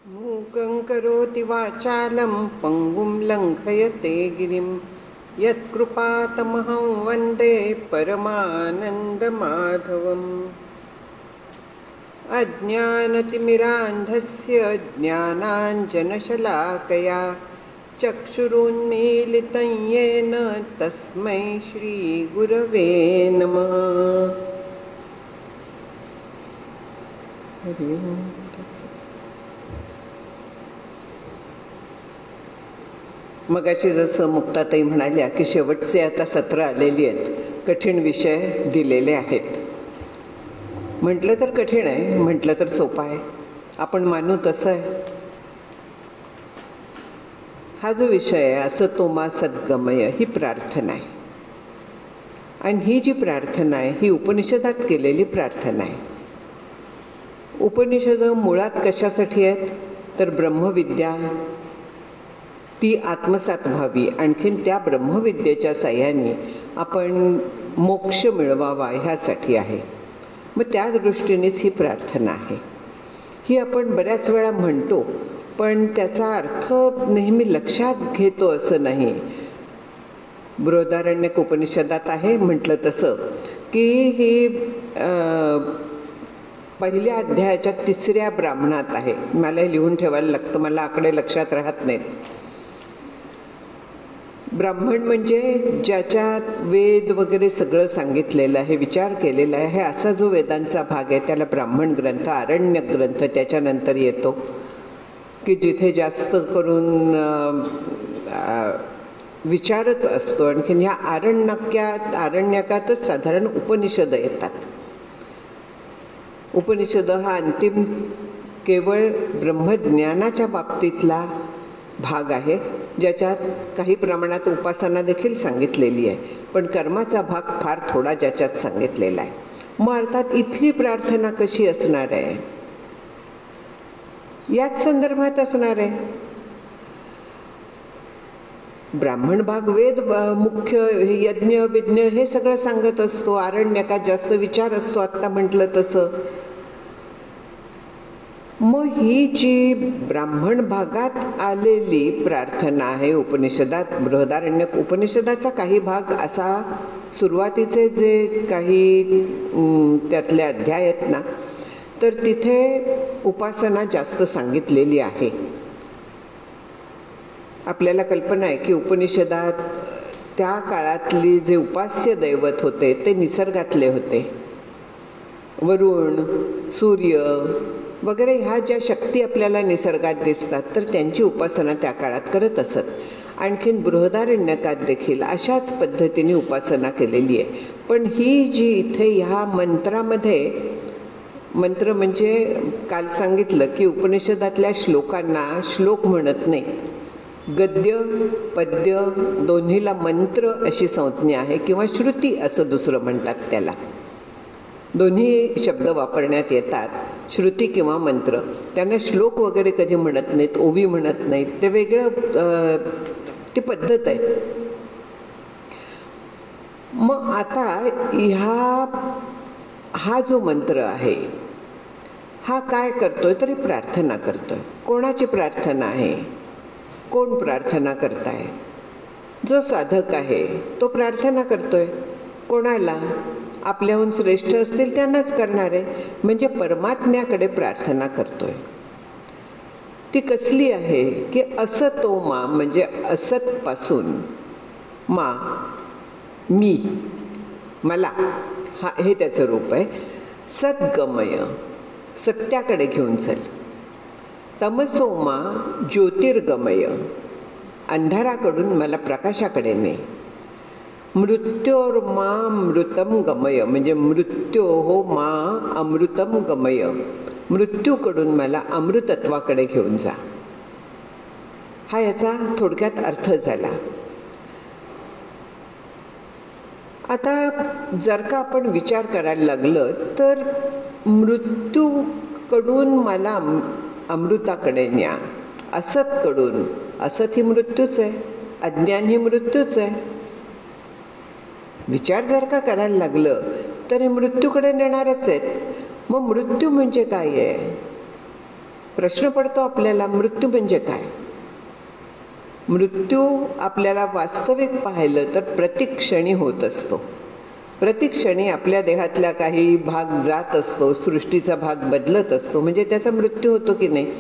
मूकं करोति वाचालं पङ्गुं लङ्घयते गिरिं यत्कृपातमहं वन्दे परमानन्दमाधवम्। अज्ञानतिमिरान्धस्य ज्ञानाञ्जनशलाकया चक्षुरुन्मीलितं येन तस्मै श्रीगुरवे नमः। हरि ओम। मगाशी जसं मुक्ताताई म्हणाल्या की शेवटचे आता सत्र आलेली आहेत, कठीण विषय दिलेले आहेत. म्हटलं तर कठीण आहे, म्हटलं तर सोपं आहे, आपण मानू तसं आहे. हा जो विषय आहे असतो मा सद्गमय ही प्रार्थना आहे. आणि ही जी प्रार्थना आहे ही उपनिषदात केलेली प्रार्थना आहे. उपनिषद मुळात कशासाठी आहेत तर ब्रह्मविद्या ती आत्मसात व्हावी, आणखीन त्या ब्रह्मविद्येच्या साह्याने आपण मोक्ष मिळवावा ह्यासाठी आहे. मग त्या दृष्टीनेच ही प्रार्थना आहे. ही आपण बऱ्याच वेळा म्हणतो, पण त्याचा अर्थ नेहमी लक्षात घेतो असं नाही. बृहदारण्यक उपनिषदात आहे म्हटलं तसं की ही पहिल्या अध्यायाच्या 3ऱ्या ब्राह्मणात आहे. मला हे लिहून ठेवायला लागतं, मला आकडे लक्षात राहत नाहीत. ब्राह्मण म्हणजे ज्याच्यात वेद वगैरे सगळं सांगितलेलं आहे, विचार केलेला आहे, असा जो वेदांचा भाग आहे त्याला ब्राह्मण ग्रंथ, आरण्यक ग्रंथ त्याच्यानंतर येतो, की जिथे जास्त करून विचारच असतो. आणखीन ह्या आरण्यकातच साधारण उपनिषद येतात. उपनिषद हा अंतिम केवळ ब्रह्मज्ञानाच्या बाबतीतला भाग आहे, ज्याच्यात काही प्रमाणात उपासना देखील सांगितलेली आहे, पण कर्माचा भाग फार थोडा ज्याच्यात सांगितलेला आहे. मग अर्थात इथली प्रार्थना कशी असणार आहे याच संदर्भात असणार आहे. ब्राह्मण भाग वेद मुख्य, यज्ञ विज्ञ हे सगळं सांगत असतो. आरण्यकात जास्त विचार असतो आत्ता म्हटलं तसं. मग ही जी ब्राह्मण भागात आलेली प्रार्थना आहे उपनिषदात, बृहदारण्यक उपनिषदाचा काही भाग असा सुरुवातीचे जे काही त्यातले अध्याय आहेत ना, तर तिथे उपासना जास्त सांगितलेली आहे. आपल्याला कल्पना आहे की उपनिषदात त्या काळातली जे उपास्य दैवत होते ते निसर्गातले होते. वरुण, सूर्य वगैरे ह्या ज्या शक्ती आपल्याला निसर्गात दिसतात तर त्यांची उपासना त्या काळात करत असत. आणखीन बृहदारण्यकात देखील अशाच पद्धतीने उपासना केलेली आहे. पण ही जी इथे ह्या मंत्रामध्ये, मंत्र म्हणजे काल सांगितलं की उपनिषदातल्या श्लोकांना श्लोक म्हणत नाही, गद्य पद्य दोन्हीला मंत्र अशी संज्ञा आहे, किंवा श्रुती असं दुसरं म्हणतात त्याला. दोन्ही शब्द वापरण्यात येतात, श्रुती किंवा मंत्र. त्यांना श्लोक वगैरे कधी म्हणत नाहीत, ओवी म्हणत नाहीत, ते वेगळं ती पद्धत आहे. मग आता हा जो मंत्र आहे हा काय करतोय तरी प्रार्थना करतोय. कोणाची प्रार्थना आहे? कोण प्रार्थना करताय? जो साधक आहे तो प्रार्थना करतोय. कोणाला? आपल्याहून श्रेष्ठ असतील त्यांनाच करणार आहे, म्हणजे परमात्म्याकडे प्रार्थना करतोय. ती कसली आहे की असतो मा म्हणजे असत पासून, मा मी, मला, हे त्याचं रूप आहे. सद्गमय सत्याकडे घेऊन चल. तमसोमा ज्योतिर्गमय अंधाराकडून मला प्रकाशाकडे ने. मृत्योर्मा मृतम गमय म्हणजे मृत्यो हो मा अमृतम गमय, मृत्यूकडून मला अमृतत्वाकडे घेऊन जा. हा याचा थोडक्यात अर्थ झाला. आता जर का आपण विचार करायला लागलं तर मृत्यूकडून मला अमृताकडे न्या. असतकडून, असत ही मृत्यूच आहे, अज्ञान ही मृत्यूच आहे. विचार जर का करायला लागलं तर हे मृत्यूकडे नेणारच आहेत. मग मृत्यू म्हणजे काय आहे? प्रश्न पडतो आपल्याला, मृत्यू म्हणजे काय? मृत्यू आपल्याला वास्तविक पाहिलं तर प्रतिक्षणी होत असतो. प्रतिक्षणी आपल्या देहातला काही भाग जात असतो, सृष्टीचा भाग बदलत असतो, म्हणजे त्याचा मृत्यू होतो की नाही.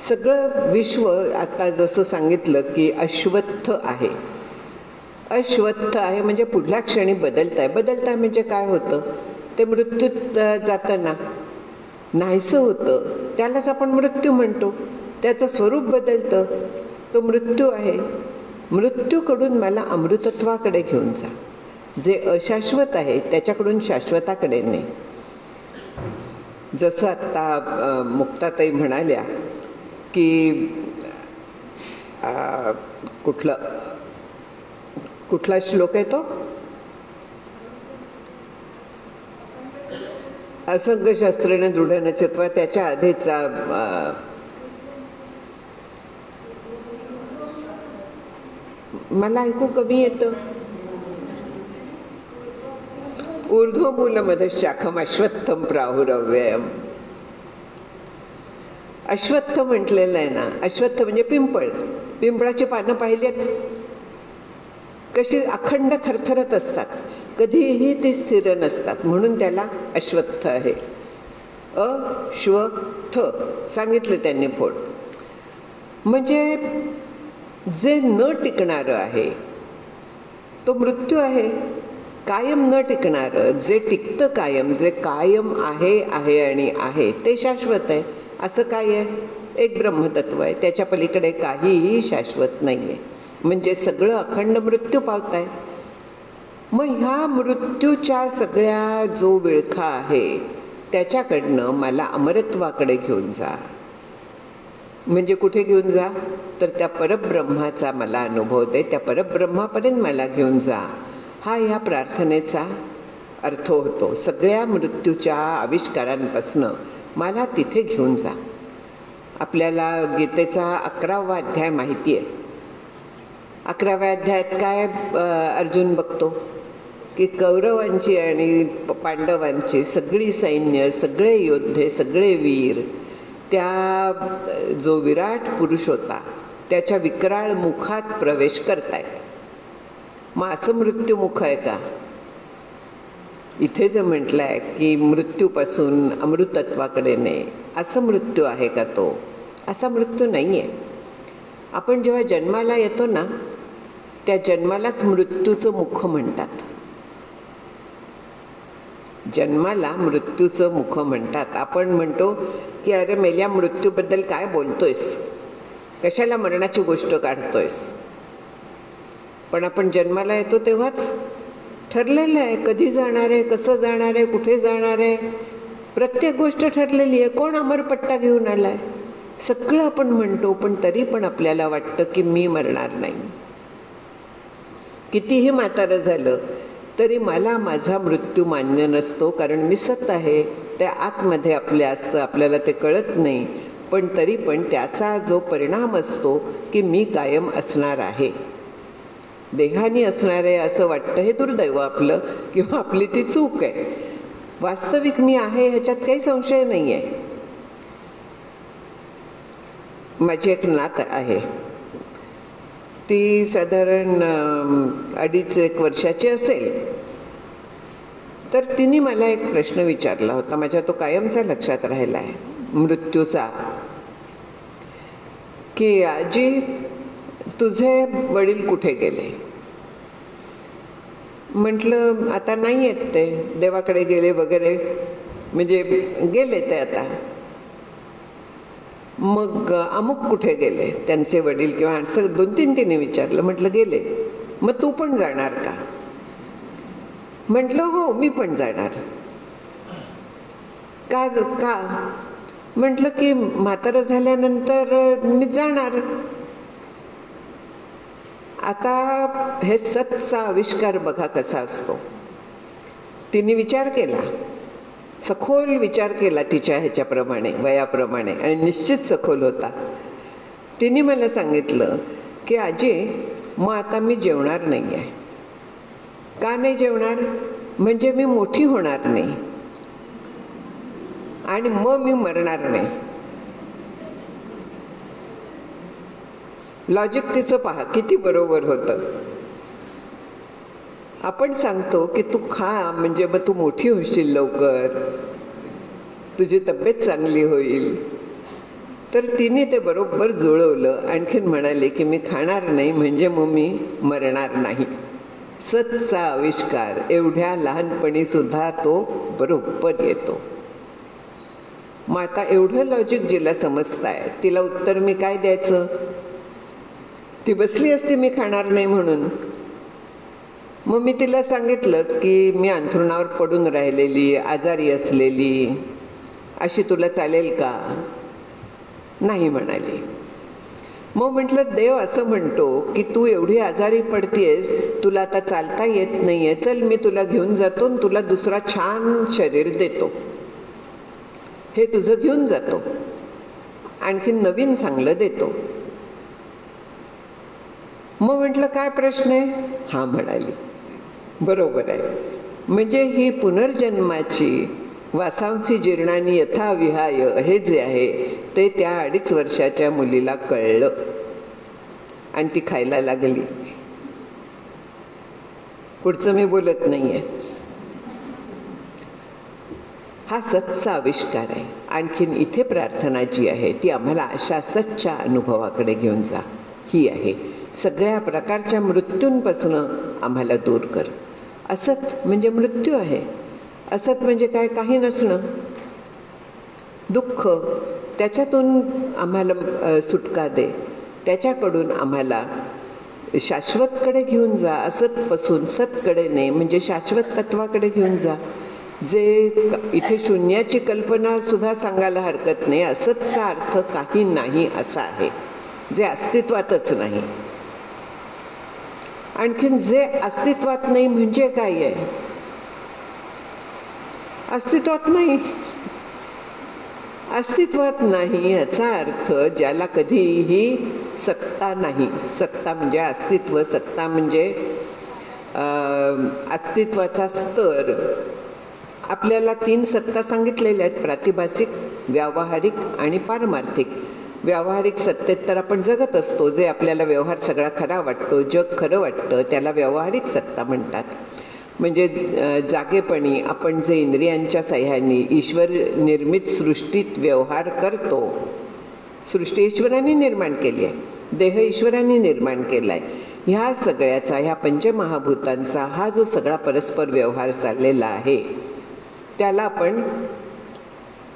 सगळं विश्व आता जसं सांगितलं की अश्वत्थ आहे. अश्वत्थ आहे म्हणजे पुढल्या क्षणी बदलत आहे म्हणजे काय होतं? ते मृत्यूत जातं ना, नाहीसं होतं, त्यालाच आपण मृत्यू म्हणतो. त्याचं स्वरूप बदलतं, तो मृत्यू आहे. मृत्यूकडून मला अमृतत्वाकडे घेऊन जा. जे अशाश्वत आहे त्याच्याकडून शाश्वताकडे नाही. जसं आत्ता मुक्ताताई म्हणाल्या की कुठला श्लोक आहे तो? असंग शास्त्रेण दृढ नचत्वा, त्याच्या आधीचा मला ऐकू कमी येतं. ऊर्ध्वमूलमध शाखम अश्वत्थम प्राहुरव्ययम. अश्वत्थ म्हटलेलं आहे ना. अश्वत्थ म्हणजे पिंपळ. पिंपळाची पानं पाहिलीत कशी अखंड थरथरत असतात, कधीही ती स्थिर नसतात, म्हणून त्याला अश्वत्थ आहे. अश्वत्थ सांगितलं त्यांनी फोड. म्हणजे जे न टिकणारं आहे तो मृत्यू आहे. कायम न टिकणारं, जे टिकतं कायम, जे कायम आहे आहे आणि आहे ते शाश्वत आहे. असं काय आहे? एक ब्रह्मतत्व आहे, त्याच्या पलीकडे काहीही शाश्वत नाही आहे. म्हणजे सगळं अखंड मृत्यू पावताय. मग ह्या मृत्यूच्या सगळ्या जो विळखा आहे त्याच्याकडनं मला अमरत्वाकडे घेऊन जा. म्हणजे कुठे घेऊन जा? तर त्या परब्रह्माचा मला अनुभव दे, त्या परब्रह्मापर्यंत मला घेऊन जा. हा ह्या प्रार्थनेचा अर्थ होतो. सगळ्या मृत्यूच्या आविष्कारांपासनं मला तिथे घेऊन जा. आपल्याला गीतेचा 11वा अध्याय माहिती आहे. 11व्या अध्यायात काय अर्जुन बघतो की कौरवांची आणि पांडवांची सगळी सैन्य, सगळे योद्धे, सगळे वीर त्या जो विराट पुरुष होता त्याच्या विक्राळ मुखात प्रवेश करतायत. मग असं मृत्यूमुख आहे का? इथे जे म्हटलं आहे की मृत्यूपासून अमृतत्वाकडे ने, असं मृत्यू आहे का तो? असा मृत्यू नाही आहे. आपण जेव्हा जन्माला येतो ना, त्या जन्मालाच मृत्यूचं मुख म्हणतात. जन्माला मृत्यूचं मुख म्हणतात. आपण म्हणतो की अरे मेल्या मृत्यूबद्दल काय बोलतोयस, कशाला मरणाची गोष्ट काढतोयस. पण आपण जन्माला येतो तेव्हाच ठरलेलं आहे कधी जाणार आहे, कसं जाणार आहे, कुठे जाणार आहे, प्रत्येक गोष्ट ठरलेली आहे. कोण अमरपट्टा घेऊन आलाय? सगळं आपण म्हणतो, पण तरी पण आपल्याला वाटतं की मी मरणार नाही. कितीही म्हातारं झालं तरी मला माझा मृत्यू मान्य नसतो, कारण मी सत आहे. त्या आतमध्ये आपल्या असतं, आपल्याला ते कळत नाही. पण तरी पण त्याचा जो परिणाम असतो की मी कायम असणार आहे, देहाने असणार आहे असं वाटतं. हे दुर्दैव आपलं किंवा आपली ती चूक आहे. वास्तविक मी आहे ह्याच्यात काही संशय नाही आहे. माझी एक नात आहे, ती साधारण 2.5-1 वर्षाची असेल. तर तिने मला एक प्रश्न विचारला होता, माझ्या तो कायमचा लक्षात राहिला आहे, मृत्यूचा, की आजी तुझे वडील कुठे गेले? म्हटलं आता नाही आहेत ते, देवाकडे गेले वगैरे, म्हणजे गेले ते आता. मग अमुक कुठे गेले त्यांचे वडील, किंवा असं 2-3 तिने विचारलं. म्हटलं गेले. मग तू पण जाणार का? म्हटलं हो मी पण जाणार. का? म्हटलं की म्हातारं झाल्यानंतर मी जाणार. आता हे सतचा आविष्कार बघा कसा असतो. तिने विचार केला, सखोल विचार केला तिच्या ह्याच्याप्रमाणे, वयाप्रमाणे, आणि निश्चित सखोल होता. तिने मला सांगितलं की आजी मग आता मी जेवणार नाही आहे. का नाही जेवणार? म्हणजे मी मोठी होणार नाही आणि मग मी मरणार नाही. लॉजिक तिचं पहा किती बरोबर होतं. आपण सांगतो की तू खा म्हणजे मग तू मोठी होशील लवकर, तुझी तब्येत चांगली होईल. तर तिने ते बरोबर जुळवलं. आणखीन म्हणाले की मी खाणार नाही म्हणजे मग मी मरणार नाही. सतचा आविष्कार एवढ्या लहानपणी सुद्धा तो बरोबर येतो. मग आता एवढं लॉजिक जिला समजताय तिला उत्तर मी काय द्यायचं? ती बसली असती मी खाणार नाही म्हणून. मग मी तिला सांगितलं की मी अंथरुणावर पडून राहिलेली, आजारी असलेली, अशी तुला चालेल का? नाही म्हणाली. मग म्हटलं देव असं म्हणतो की तू एवढी आजारी पडतेस, तुला आता चालता येत नाहीये, चल मी तुला घेऊन जातो आणि तुला दुसरा छान शरीर देतो, हे तुझं घेऊन जातो, आणखीन नवीन चांगलं देतो. मग म्हटलं काय प्रश्न आहे? हा म्हणाली बरोबर आहे. म्हणजे ही पुनर्जन्माची वासांसी जीर्णानी यथा विहाय हे जे आहे ते त्या 2.5 वर्षाच्या मुलीला कळलं आणि ती खायला लागली. पुढचं मी बोलत नाहीये. हा सच्चा आविष्कार आहे. आणखीन इथे प्रार्थना जी आहे ती आम्हाला अशा सच्च्या अनुभवाकडे घेऊन जा, ही आहे. सगळ्या प्रकारच्या मृत्यूंपासून आम्हाला दूर कर. असत म्हणजे मृत्यू आहे. असत म्हणजे काय? काही नसणं, दुःख. त्याच्यातून आम्हाला सुटका दे, त्याच्याकडून आम्हाला शाश्वतकडे घेऊन जा. असतपासून सतकडे नाही म्हणजे शाश्वत तत्वाकडे घेऊन जा. जे इथे शून्याची कल्पना सुद्धा सांगायला हरकत नाही. असतचा अर्थ काही नाही असा आहे, जे अस्तित्वातच नाही. आणखीन जे अस्तित्वात नाही म्हणजे काय आहे? अस्तित्वात नाही. अस्तित्वात नाही याचा अर्थ ज्याला कधीही सत्ता नाही. सत्ता म्हणजे अस्तित्व, सत्ता म्हणजे अस्तित्वाचा स्तर. आपल्याला 3 सत्ता सांगितलेल्या आहेत: प्रातिभासिक, व्यावहारिक आणि पारमार्थिक. व्यावहारिक सत्तेत तर आपण जगत असतो, जे आपल्याला व्यवहार सगळा खरा वाटतो, जग खरं वाटतं, त्याला व्यावहारिक सत्ता म्हणतात. म्हणजे जागेपणी आपण जे इंद्रियांच्या साह्याने ईश्वर निर्मित सृष्टीत व्यवहार करतो. सृष्टी ईश्वराने निर्माण केली आहे, देह ईश्वराने निर्माण केला आहे. ह्या सगळ्याचा, ह्या पंचमहाभूतांचा हा जो सगळा परस्पर व्यवहार चाललेला आहे त्याला आपण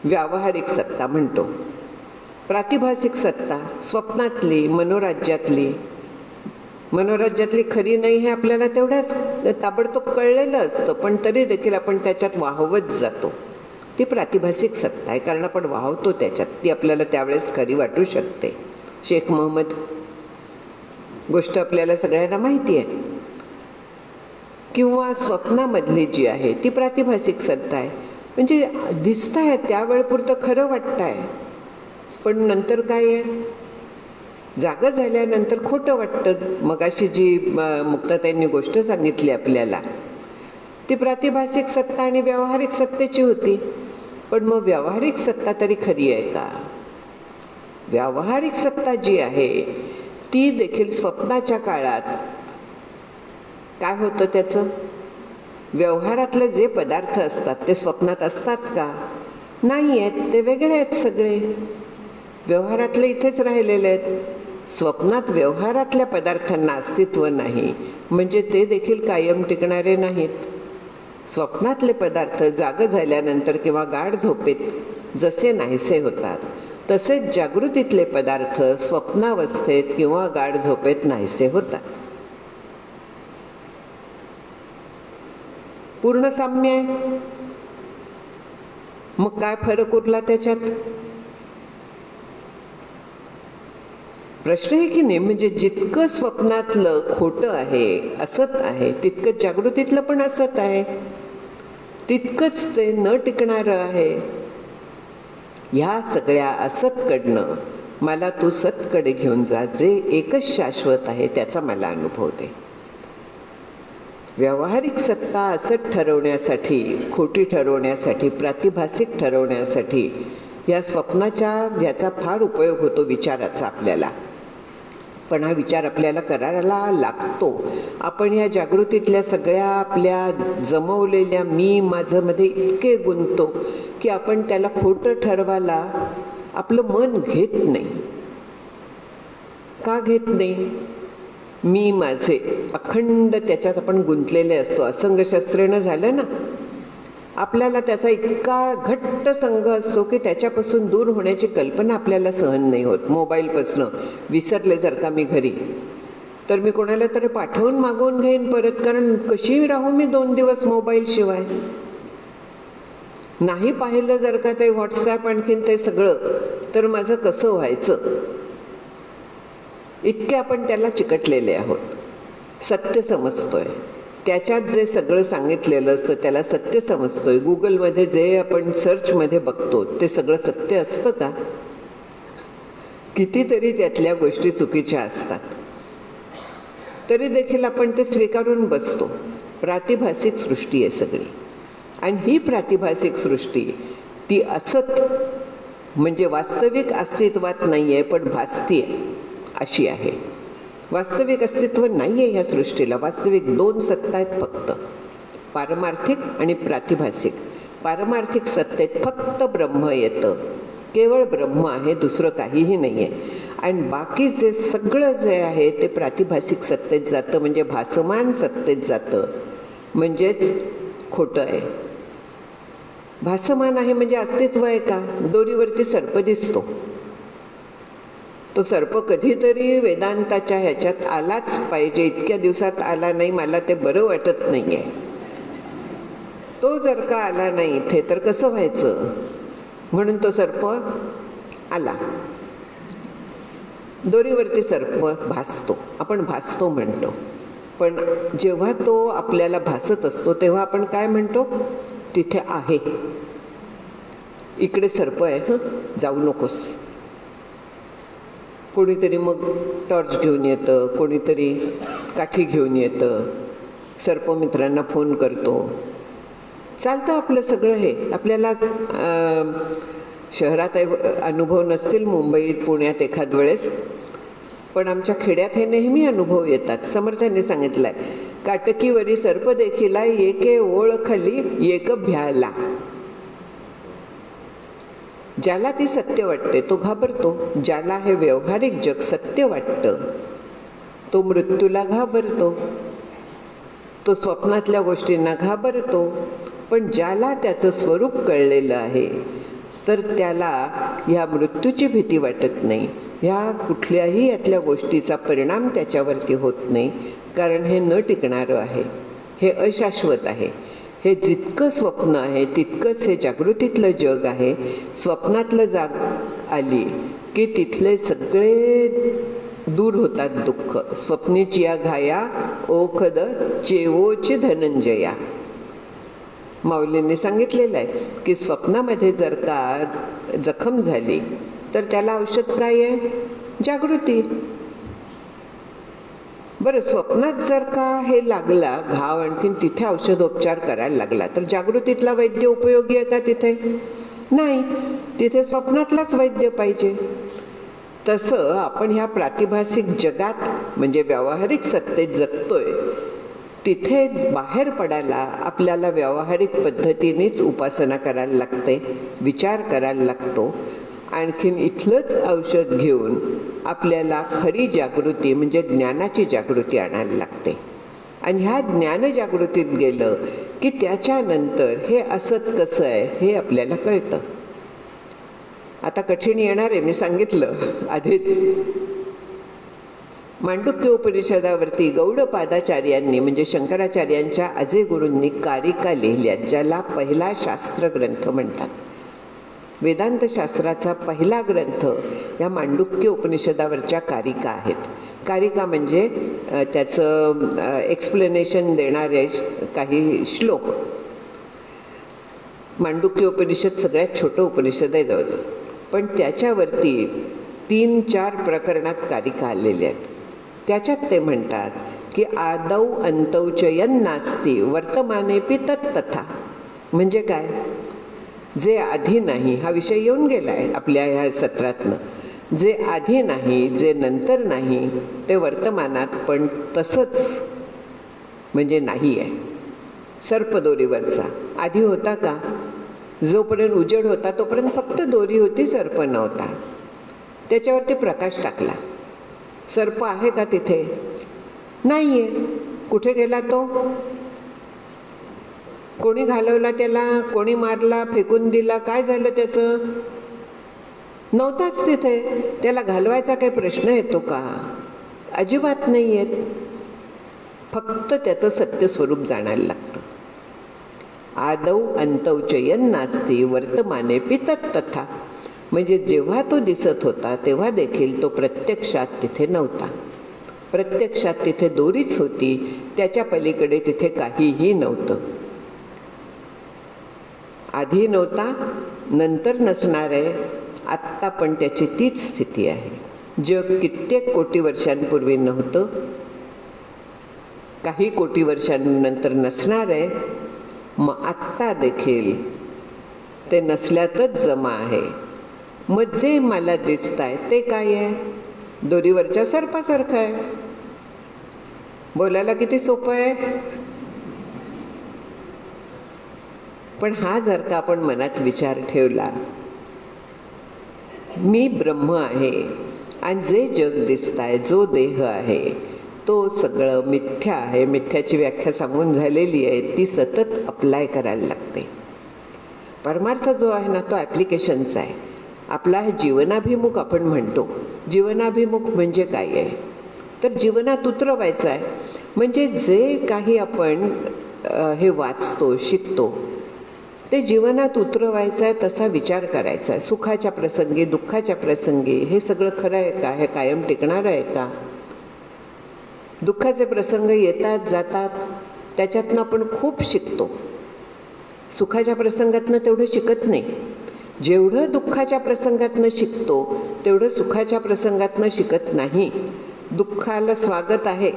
व्यावहारिक सत्ता म्हणतो. प्रातिभासिक सत्ता स्वप्नातली, मनोराज्यातली खरी नाही हे आपल्याला तेवढ्याच ताबडतोब कळलेलं असतं, पण तरी देखील आपण त्याच्यात वाहवत जातो. ती प्रातिभासिक सत्ता आहे, कारण आपण वाहवतो त्याच्यात. ती आपल्याला त्यावेळेस खरी वाटू शकते. शेख मोहम्मद गोष्ट आपल्याला सगळ्यांना माहिती आहे. किंवा स्वप्नामधली जी आहे ती प्रातिभासिक सत्ता आहे. म्हणजे दिसत आहे त्यावेळेपुरतं खरं वाटत आहे, पण नंतर काय आहे? जागं झाल्यानंतर खोटं वाटतं. मगाशी जी मुक्ताताईंनी गोष्ट सांगितली आपल्याला, ती प्रातिभासिक सत्ता आणि व्यावहारिक सत्तेची होती. पण मग व्यावहारिक सत्ता तरी खरी आहे का? व्यावहारिक सत्ता जी आहे ती देखील स्वप्नाच्या काळात काय होतं त्याचं? व्यवहारातले जे पदार्थ असतात ते स्वप्नात असतात का? नाही आहेत, ते वेगळे आहेत सगळे. व्यवहारातले इथेच राहिलेले आहेत. स्वप्नात व्यवहारातल्या पदार्थांना अस्तित्व नाही, म्हणजे ते देखील कायम टिकणारे नाहीत. स्वप्नातले पदार्थ जाग झाल्यानंतर किंवा गाढ झोपेत जसे नाहीसे होतात, तसेच जागृतीतले पदार्थ स्वप्नावस्थेत किंवा गाढ झोपेत नाहीसे होतात. पूर्ण साम्य आहे. मग काय फरक उरला त्याच्यात? प्रश्न आहे की नाही? म्हणजे जितकं स्वप्नातलं खोटं आहे, असत आहे, तितकं जागृतीतलं पण असत आहे, तितकंच ते न टिकणारं आहे. ह्या सगळ्या असतकडनं मला तू सतकडे घेऊन जा, जे एकच शाश्वत आहे त्याचा मला अनुभव दे. व्यावहारिक सत्ता असत ठरवण्यासाठी, खोटी ठरवण्यासाठी, प्रातिभासिक ठरवण्यासाठी या स्वप्नाच्या याचा फार उपयोग होतो विचाराचा आपल्याला. पण हा विचार आपल्याला करायला लागतो. आपण या जागृतीतल्या सगळ्या आपल्या जमवलेल्या मी माझं मध्ये इतके गुंततो की आपण त्याला खोटं ठरवायला आपलं मन घेत नाही. का घेत नाही? मी माझे अखंड त्याच्यात आपण गुंतलेले असतो. असंगशस्त्रेनं झालं ना, आपल्याला त्याचा इतका घट्ट संघ असतो की त्याच्यापासून दूर होण्याची कल्पना आपल्याला सहन नाही होत. मोबाईलपासनं विसरले जर का मी घरी, तर मी कोणाला तरी पाठवून मागवून घेईन परत, कारण कशी राहू मी 2 दिवस मोबाईल शिवाय. नाही पाहिलं जर का ते व्हॉट्सॲप आणखीन ते सगळं, तर माझं कसं व्हायचं. इतके आपण त्याला चिकटलेले आहोत. सत्य समजतोय, त्याच्यात जे सगळं सांगितलेलं असतं त्याला सत्य समजतोय. गुगलमध्ये जे आपण सर्चमध्ये बघतो ते सगळं सत्य असतं का? कितीतरी त्यातल्या गोष्टी चुकीच्या असतात, तरी देखील आपण ते स्वीकारून बसतो. प्रातिभासिक सृष्टी आहे सगळी. आणि ही प्रातिभासिक सृष्टी ती असत म्हणजे वास्तविक अस्तित्वात नाही आहे, पण भासतीये अशी आहे. वास्तविक अस्तित्व नाही आहे ह्या सृष्टीला. वास्तविक 2 सत्ता आहेत फक्त, पारमार्थिक आणि प्रातिभासिक. पारमार्थिक सत्तेत फक्त ब्रह्म येतं, केवळ ब्रह्म आहे, दुसरं काहीही नाही आहे. आणि बाकी जे सगळं जे आहे ते प्रातिभासिक सत्तेत जातं, म्हणजे भासमान सत्तेत जातं, म्हणजेच खोटं आहे. भासमान आहे म्हणजे अस्तित्व आहे का? दोरीवरती सर्प दिसतो, तो सर्प कधीतरी वेदांताच्या ह्याच्यात आलाच पाहिजे. इतक्या दिवसात आला नाही, मला ते बरं वाटत नाहीये. तो जर का आला नाही इथे तर कसं व्हायचं? म्हणून तो सर्प आला. दोरीवरती सर्प भासतो, आपण भासतो म्हणतो. पण जेव्हा तो आपल्याला भासत असतो तेव्हा आपण काय म्हणतो? तिथे आहे, इकडे सर्प आहे, जाऊ नकोस. कोणीतरी मग टॉर्च घेऊन येतं, कोणीतरी काठी घेऊन येतं, सर्पमित्रांना फोन करतो. चालतं आपलं सगळं. हे आपल्याला शहरात अनुभव नसतील, मुंबईत पुण्यात एखाद वेळेस, पण आमच्या खेड्यात हे नेहमी अनुभव येतात. समर्थांनी सांगितलंय, काटकीवरी सर्प देखिला एके ओळखली एक भ्याला. ज्याला ती सत्य वाटते तो घाबरतो. ज्याला हे व्यवहारिक जग सत्य वाटतं तो मृत्यूला घाबरतो, तो स्वप्नातल्या गोष्टींना घाबरतो. पण ज्याला त्याचं स्वरूप कळलेलं आहे तर त्याला ह्या मृत्यूची भीती वाटत नाही, ह्या कुठल्याही यातल्या गोष्टीचा परिणाम त्याच्यावरती होत नाही, कारण हे न टिकणारं आहे, हे अशाश्वत आहे. हे जितकं स्वप्न आहे तितकंच हे जागृतीतलं जग आहे. स्वप्नातलं जाग आली की तिथले सगळे दूर होतात दुःख. स्वप्नीची या घाया ओखद चेवोची धनंजया. माऊलींनी सांगितलेलं आहे की स्वप्नामध्ये जर का जखम झाली तर त्याला औषध काय आहे? जागृती. बरं, स्वप्नात जर का हे लागला घाव, आणखीन तिथे औषधोपचार करायला लागला तर जागृतीतला वैद्य उपयोगी आहे का तिथे? नाही, तिथे स्वप्नातलाच वैद्य पाहिजे. तसं आपण ह्या प्रातिभासिक जगात म्हणजे व्यावहारिक सत्तेत जगतोय, तिथेच बाहेर पडायला आपल्याला व्यावहारिक पद्धतीनेच उपासना करायला लागते, विचार करायला लागतो. आणखीन इथलंच औषध घेऊन आपल्याला खरी जागृती म्हणजे ज्ञानाची जागृती आणायला लागते. आणि ह्या ज्ञानजागृतीत गेलं की त्याच्यानंतर हे असत कसं आहे हे आपल्याला कळतं. आता कठीण येणार आहे, मी सांगितलं आधीच. मांडुक्य उपनिषदावरती गौडपादाचार्यांनी म्हणजे शंकराचार्यांच्या अजय गुरूंनी कारिका लिहिल्या, ज्याला पहिला शास्त्र ग्रंथ म्हणतात. वेदांत शास्त्राचा पहिला ग्रंथ या उपनिषदावरच्या कारिका आहेत. कारिका म्हणजे त्याचं एक्सप्लेनेशन देणारे काही श्लोक. उपनिषद सगळ्यात छोटं उपनिषद आहे जवळजवळ, पण त्याच्यावरती 3-4 प्रकरणात कारिका आलेल्या आहेत. त्याच्यात ते म्हणतात की आदौ अंतौ च यन्नास्ति वर्तमानेपि तत्तथा. म्हणजे काय? जे आधी नाही, हा विषय येऊन गेलाय आपल्या ह्या सत्रातनं. जे आधी नाही, जे नंतर नाही, ते वर्तमानात पण तसंच म्हणजे नाही आहे. सर्पदोरीवरचा आधी होता का? जोपर्यंत उजेड होता तोपर्यंत फक्त दोरी होती, सर्प नव्हता. त्याच्यावरती प्रकाश टाकला, सर्प आहे का तिथे? नाहीये. कुठे गेला तो? कोणी घालवला त्याला? कोणी मारला? फेकून दिला? काय झालं त्याचं? नव्हताच तिथे. त्याला घालवायचा काही प्रश्न येतो का? अजिबात नाही येत. फक्त त्याचं सत्य स्वरूप जाणायला लागतं. आदौ अंतौ च यन्नास्ति वर्तमाने पितत् तथा. म्हणजे जेव्हा तो दिसत होता तेव्हा देखील तो प्रत्यक्षात तिथे नव्हता. प्रत्यक्षात तिथे दोरीच होती, त्याच्या पलीकडे तिथे काहीही नव्हतं. आधी नव्हता, नंतर नसणार आहे, आत्ता पण त्याची तीच स्थिती आहे. जग कित्येक कोटी वर्षांपूर्वी नव्हतं, काही कोटी वर्षांनंतर नसणार आहे. मग आत्ता देखील ते नसल्यातच जमा आहे. मग जे मला दिसत आहे ते काय आहे? दोरीवरच्या सर्पासारखं आहे. बोलायला किती सोपं आहे. पण हा जर का आपण मनात विचार ठेवला, मी ब्रह्म आहे आणि जे जग दिसत आहे, जो देह आहे, तो सगळं मिथ्या आहे. मिथ्याची व्याख्या सांगून झालेली आहे, ती सतत अप्लाय करायला लागते. परमार्थ जो आहे ना, तो ॲप्लिकेशन्स आहे. आपला हे जीवनाभिमुख आपण म्हणतो. जीवनाभिमुख म्हणजे काय आहे? तर जीवनात उतरवायचं आहे. म्हणजे जे काही आपण हे वाचतो, शिकतो, ते जीवनात उतरवायचं आहे, तसा विचार करायचा आहे. सुखाच्या प्रसंगी, दुःखाच्या प्रसंगी हे सगळं खरं आहे का? हे कायम टिकणार आहे का? दुःखाचे प्रसंग येतात जातात, त्याच्यातनं आपण खूप शिकतो. सुखाच्या प्रसंगातनं तेवढं शिकत नाही. जेवढं दुःखाच्या प्रसंगातनं शिकतो तेवढं सुखाच्या प्रसंगातनं शिकत नाही. दुःखाला स्वागत आहे,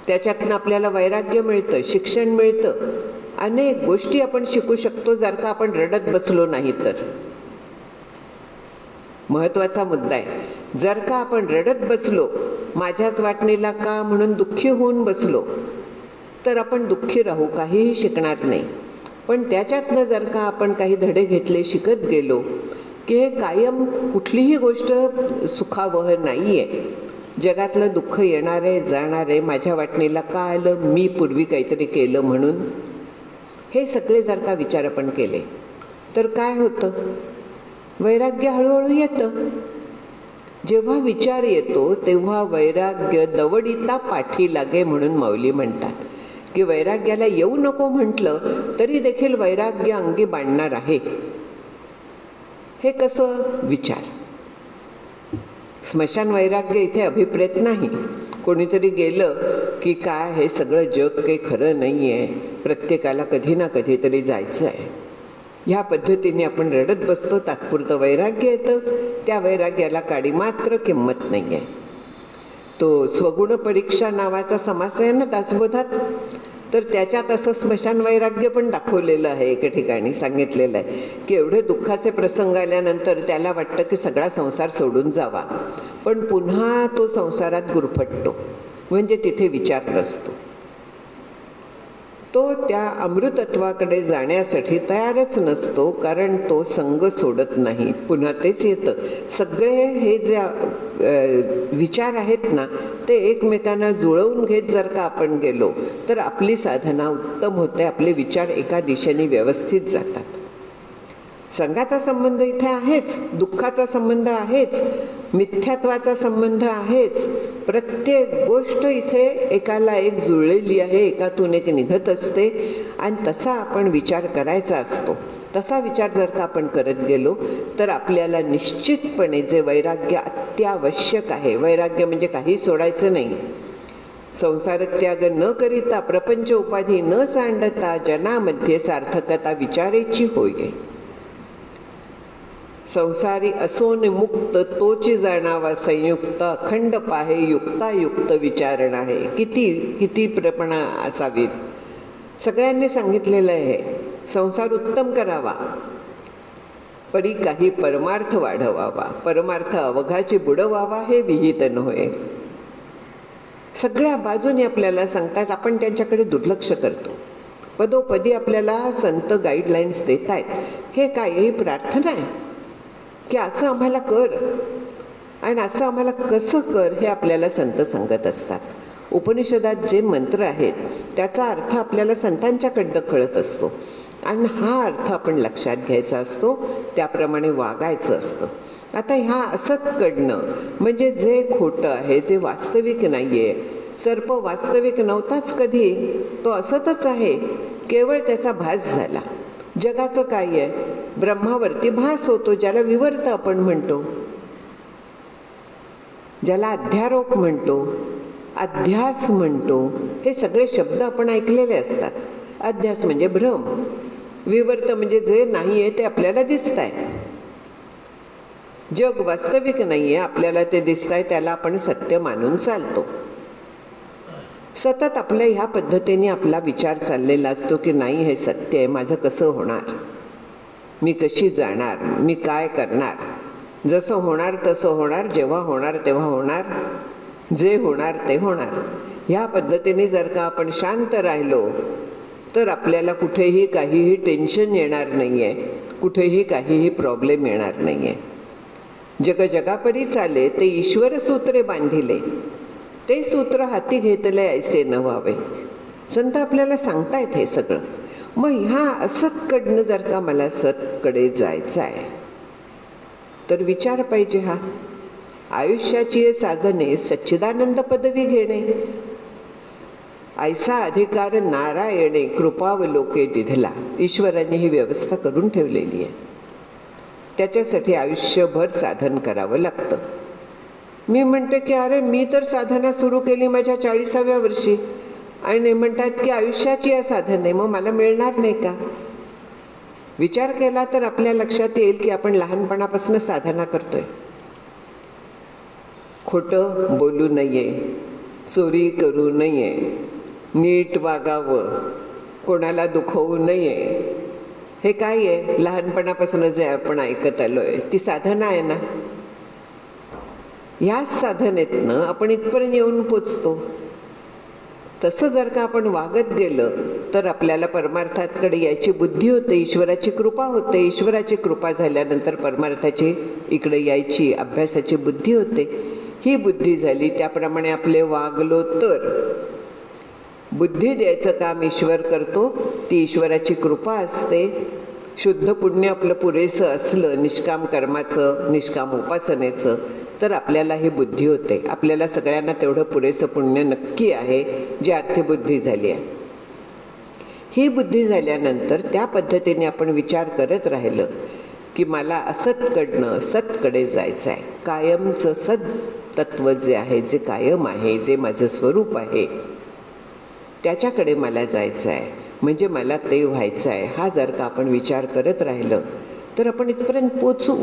त्याच्यातनं आपल्याला वैराग्य मिळतं, शिक्षण मिळतं. अनेक गोष्टी आपण शिकू शकतो जर का आपण रडत बसलो नाही तर. महत्वाचा मुद्दा आहे. जर का आपण रडत बसलो, माझ्याच वाटणीला का म्हणून दुःखी होऊन बसलो, तर आपण दुःखी राहू, काहीही शिकणार नाही. पण त्याच्यातनं जर का आपण काही धडे घेतले, शिकत गेलो की हे कायम कुठलीही गोष्ट सुखावह नाही आहे. जगातलं दुःख येणार आहे, जाणार आहे. माझ्या वाटणीला का आलं? मी पूर्वी काहीतरी केलं म्हणून. हे सगळे जर का विचार आपण केले तर काय होतं? वैराग्य हळूहळू येतं. जेव्हा विचार येतो तेव्हा वैराग्य दवडिता पाठी लागे म्हणून माऊली म्हणतात की वैराग्याला येऊ नको म्हटलं तरी देखील वैराग्य अंगी बांधणार आहे. हे कसं? विचार. स्मशान वैराग्य इथे अभिप्रेत नाही. कोणीतरी गेलं की काय हे सगळं जग काही खरं नाही आहे, प्रत्येकाला कधी ना कधीतरी जायचं आहे, ह्या पद्धतीने आपण रडत बसतो. तात्पुरतं वैराग्य येतं, त्या वैराग्याला काडी मात्र किंमत नाही आहे. तो स्वगुण परीक्षा नावाचा समास आहे ना दासबोधात, तर त्याच्यात असं स्मशान वैराग्य पण दाखवलेलं आहे. एके ठिकाणी सांगितलेलं आहे की एवढे दुःखाचे प्रसंग आल्यानंतर त्याला वाटतं की सगळा संसार सोडून जावा, पण पुन्हा तो संसारात गुरफटतो. म्हणजे तिथे विचार नसतो. तो त्या अमृतत्वाकडे जाण्यासाठी तयारच नसतो, कारण तो संग सोडत नाही. पुन्हा तेच येतं. सगळे हे जे विचार आहेत ना, ते एकमेकांना जुळवून घेत जर का आपण गेलो तर आपली साधना उत्तम होते. आपले विचार एका दिशेने व्यवस्थित जातात. संघाचा संबंध इथे आहेच, दुःखाचा संबंध आहेच, मिथ्यात्वाचा संबंध आहेच. प्रत्येक गोष्ट इथे एकाला एक जुळलेली आहे, एकातून एक निघत असते. आणि तसा आपण विचार करायचा असतो. तसा विचार जर का आपण करत गेलो तर आपल्याला निश्चितपणे जे वैराग्य अत्यावश्यक आहे, वैराग्य म्हणजे काही सोडायचं नाही. संसार त्याग न करिता, प्रपंच उपाधी न सांडता, जनामध्ये सार्थकता विचारेची होय. संसारी असोन मुक्त तोची जाणावा संयुक्त, अखंड पाहे युक्तायुक्त विचारण आहे. किती प्रपणा असावीत. सगळ्यांनी सांगितलेलं आहे संसार उत्तम करावा. परी काही परमार्थ वाढवावा, परमार्थ अवघाची बुडवावा हे विहित नव्हे. सगळ्या बाजूने आपल्याला सांगतात, आपण त्यांच्याकडे दुर्लक्ष करतो. पदोपदी आपल्याला संत गाईडलाईन्स देत आहेत. हे काय, ही प्रार्थना आहे की असं आम्हाला कर आणि असं आम्हाला कसं कर हे आपल्याला संत सांगत असतात. उपनिषदात जे मंत्र आहेत त्याचा अर्थ आपल्याला संतांच्याकडनं कळत असतो आणि हा अर्थ आपण लक्षात घ्यायचा असतो, त्याप्रमाणे वागायचं असतं. आता ह्या असतकडनं म्हणजे जे खोटं आहे, जे वास्तविक नाही आहे, सर्प वास्तविक नव्हताच कधी, तो असतच आहे, केवळ त्याचा भास झाला. जगाचं काय आहे, ब्रह्मावरती भास होतो, ज्याला विवर्त आपण म्हणतो, ज्याला अध्यारोप म्हणतो, अध्यास म्हणतो. हे सगळे शब्द आपण ऐकलेले असतात. अध्यास म्हणजे भ्रम, विवर्त म्हणजे जे नाही आहे ते आपल्याला दिसत आहे. जग वास्तविक नाही आहे, आपल्याला ते दिसत आहे, त्याला आपण सत्य मानून चालतो. सतत आपल्या ह्या पद्धतीने आपला विचार चाललेला असतो की नाही हे सत्य आहे, माझं कसं होणार, मी कशी जाणार, मी काय करणार, जसं होणार तसं होणार, जेव्हा होणार तेव्हा होणार, जे होणार ते होणार. ह्या पद्धतीने जर का आपण शांत राहिलो तर आपल्याला कुठेही काहीही टेन्शन येणार नाही आहे, कुठेही काहीही प्रॉब्लेम येणार नाही आहे. जग जगापरी चाले ते ईश्वर सूत्रे बांधिले, ते सूत्र हाती घेतले ऐसे न व्हावे. संत आपल्याला सांगतायत हे सगळं. मग ह्या असतकडनं जर का मला सतकडे जायचं आहे तर विचार पाहिजे. हा आयुष्याची साधने सच्चिदानंद पदवी घेणे, ऐसा अधिकार नारायणे कृपावलोके दिधला. ईश्वराने ही व्यवस्था करून ठेवलेली आहे. त्याच्यासाठी आयुष्यभर साधन करावं लागतं. मी म्हणते की अरे मी तर साधना सुरू केली माझ्या 40व्या वर्षी आणि म्हणतात की आयुष्याची या साधन आहे, मग मला मिळणार नाही का? विचार केला तर आपल्या लक्षात येईल की आपण लहानपणापासून साधना करतोय. खोटं बोलू नये, चोरी करू नये, नीट वागावं, कोणाला दुखवू नये, हे काय आहे? लहानपणापासून जे आपण ऐकत आलोय ती साधना आहे ना. ह्याच साधनेतनं आपण इथपर्यंत येऊन पोचतो. तसं जर का आपण वागत गेलं तर आपल्याला परमार्थाकडे यायची बुद्धी होते, ईश्वराची कृपा होते. ईश्वराची कृपा झाल्यानंतर परमार्थाची इकडे यायची अभ्यासाची बुद्धी होते. ही बुद्धी झाली त्याप्रमाणे आपले वागलो तर बुद्धी द्यायचं काम ईश्वर करतो. ती ईश्वराची कृपा असते. शुद्ध पुण्य आपलं पुरेसं असलं निष्काम कर्माचं, निष्काम उपासनेचं, तर आपल्याला ही बुद्धी होते. आपल्याला सगळ्यांना तेवढं पुरेसं पुण्य नक्की आहे जी अर्थबुद्धी झाली आहे. ही बुद्धी झाल्यानंतर त्या पद्धतीने आपण विचार करत राहिलं की मला असतकडनं सतकडे जायचं आहे. कायमचं सद तत्व जे आहे, जे कायम आहे, जे माझं स्वरूप आहे, त्याच्याकडे मला जायचं आहे, म्हणजे मला ते व्हायचं आहे. हा जर का आपण विचार करत राहिलं तर आपण इथपर्यंत पोचू.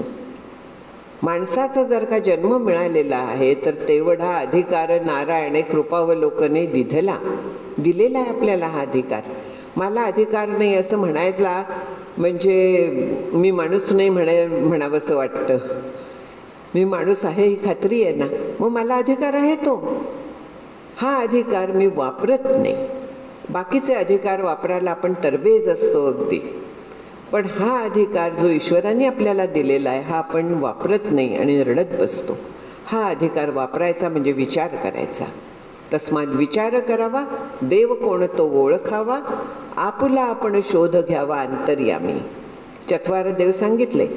माणसाचा जर का जन्म मिळालेला आहे तर तेवढा अधिकार नारायणे कृपावलोकने दिलेला आहे आपल्याला. हा अधिकार मला अधिकार नाही असं म्हणायला म्हणजे मी माणूस नाही म्हणावंसं वाटतं. मी माणूस आहे ही खात्री आहे ना, मग मला अधिकार आहे तो. हा अधिकार मी वापरत नाही. बाकीचे अधिकार वापरायला आपण तरबेज असतो अगदी, पण हा अधिकार जो ईश्वराने आपल्याला दिलेला आहे हा आपण वापरत नाही आणि रडत बसतो. हा अधिकार वापरायचा म्हणजे विचार करायचा. तस्मात विचार करावा, देव कोण तो ओळखावा, आपुला आपण शोध घ्यावा अंतर्यामी. 4 देव सांगितले,